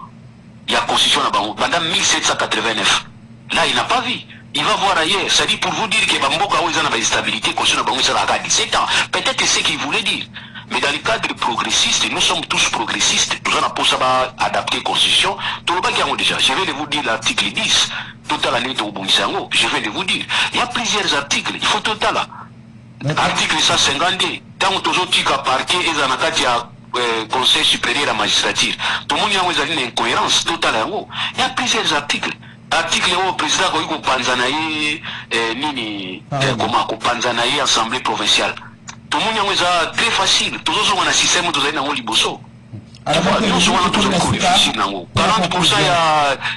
Speaker 2: Il y a la Constitution pendant 1789. Là, il n'a pas vu. Il va voir ailleurs. C'est-à-dire pour vous dire que Bamboka, où ils ont la stabilité, constitution à 17 ans. Peut-être c'est ce qu'il voulait dire. Mais dans le cadre progressiste, nous sommes tous progressistes. Nous avons pour ça adapter la constitution. Tout le monde déjà. Je vais vous dire l'article 10. Total année de Obongisango. Je vais vous dire. Il y a plusieurs articles. Il faut total là. Article 152. Tant que toujours tu as parqué et en a Conseil supérieur à la magistrature. Tout le monde a une incohérence. Total là-haut. Il y a plusieurs articles. Article au président ko Panzanaï nini comment ko Panzanaï assemblée provinciale. Tout le monde est très facile. Tout le monde a un système de dans liboso. Nous sommes toujours difficile nango. 40%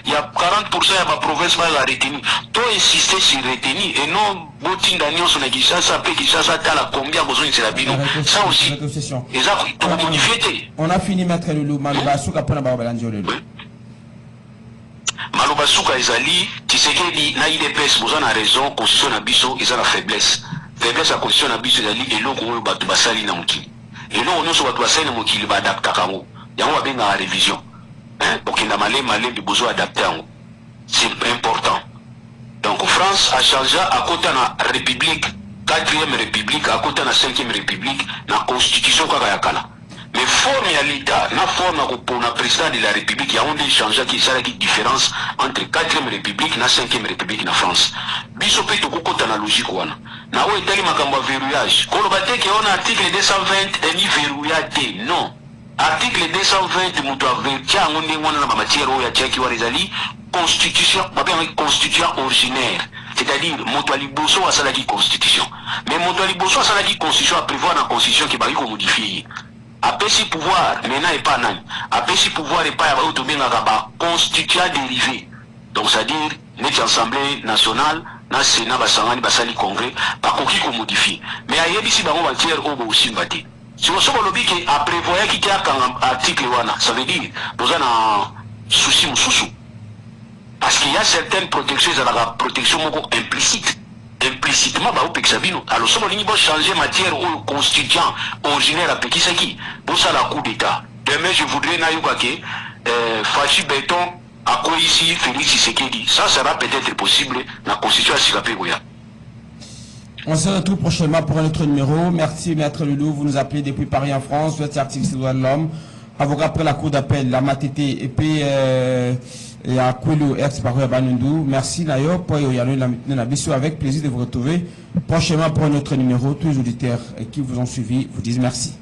Speaker 2: il y a 40% ya ma province va la retenir. Toi insister sur retenir et non botinda nyonso na Kinshasa pe Kinshasa tala combien besoin de la bino. Ça aussi. Et ça pour modifier.
Speaker 1: On a fini maître Loulou Maloba suka pona ba balanjo lelo.
Speaker 2: Maloba suka ezali Tshisekedi na IDPS bozana raison constitution na biso ezala faiblesse à constitution na biso ezali eloko oyo bato basali na mokili eloko nyonso bato basali na mokili baadaptaka yango yango babengaka révision okenda malema besoin adapter yango c'est important. Donc France a changé à côté na république 4e république à côté na 5e république na constitution kaka ya kala. Mais forme à l'État, la forme pour le président de la République, il y a un échange qui est la différence entre 4e République et la 5e République en France. Bisopé to koko na logique wana. Na o etali makambo verrouillage. Kolobate ke on article 220 eni verrouillage non. Article 220 muto avertia ngonde wana na matière o ya tchaki warizali constitution, constitution originaire. C'est-à-dire moto liboso a sala ki constitution. Mais moto liboso a sala ki constitution a prévoir dans constitution qui ba ko modifier. Après si pouvoir, maintenant et pas nan. Après si pouvoir et pas à autobengaba constituant dérivé. Donc c'est-à-dire notre assemblée nationale, na sénat basangani basali congrès, pas qu'on modifie. Mais ailleurs ici dans matière au aussi mbaté. Si on se lobby qui a prévoyé qui a un article wana, ça veut dire nous avons un souci sous. Parce qu'il y a certaines protections à la protection implicite. Implicitement bah au Pexabino alors si on va changer matière au constituant originaire à Pekisaki pour ça la coup d'état demain je voudrais n'ayuka que Fachi Béton à quoi ici Félix Tshisekedi ça sera peut-être possible la constitution à Sikapegoya.
Speaker 1: On se retrouve prochainement pour un autre numéro. Merci maître Loulou, vous nous appelez depuis Paris en France, vous êtes activiste des droits de l'homme, avocat après la cour d'appel, la Matete et puis et à Kwelo ex-parole à Banundu. Merci d'ailleurs pour avec plaisir de vous retrouver prochainement pour un autre numéro. Tous les auditeurs qui vous ont suivi vous disent merci.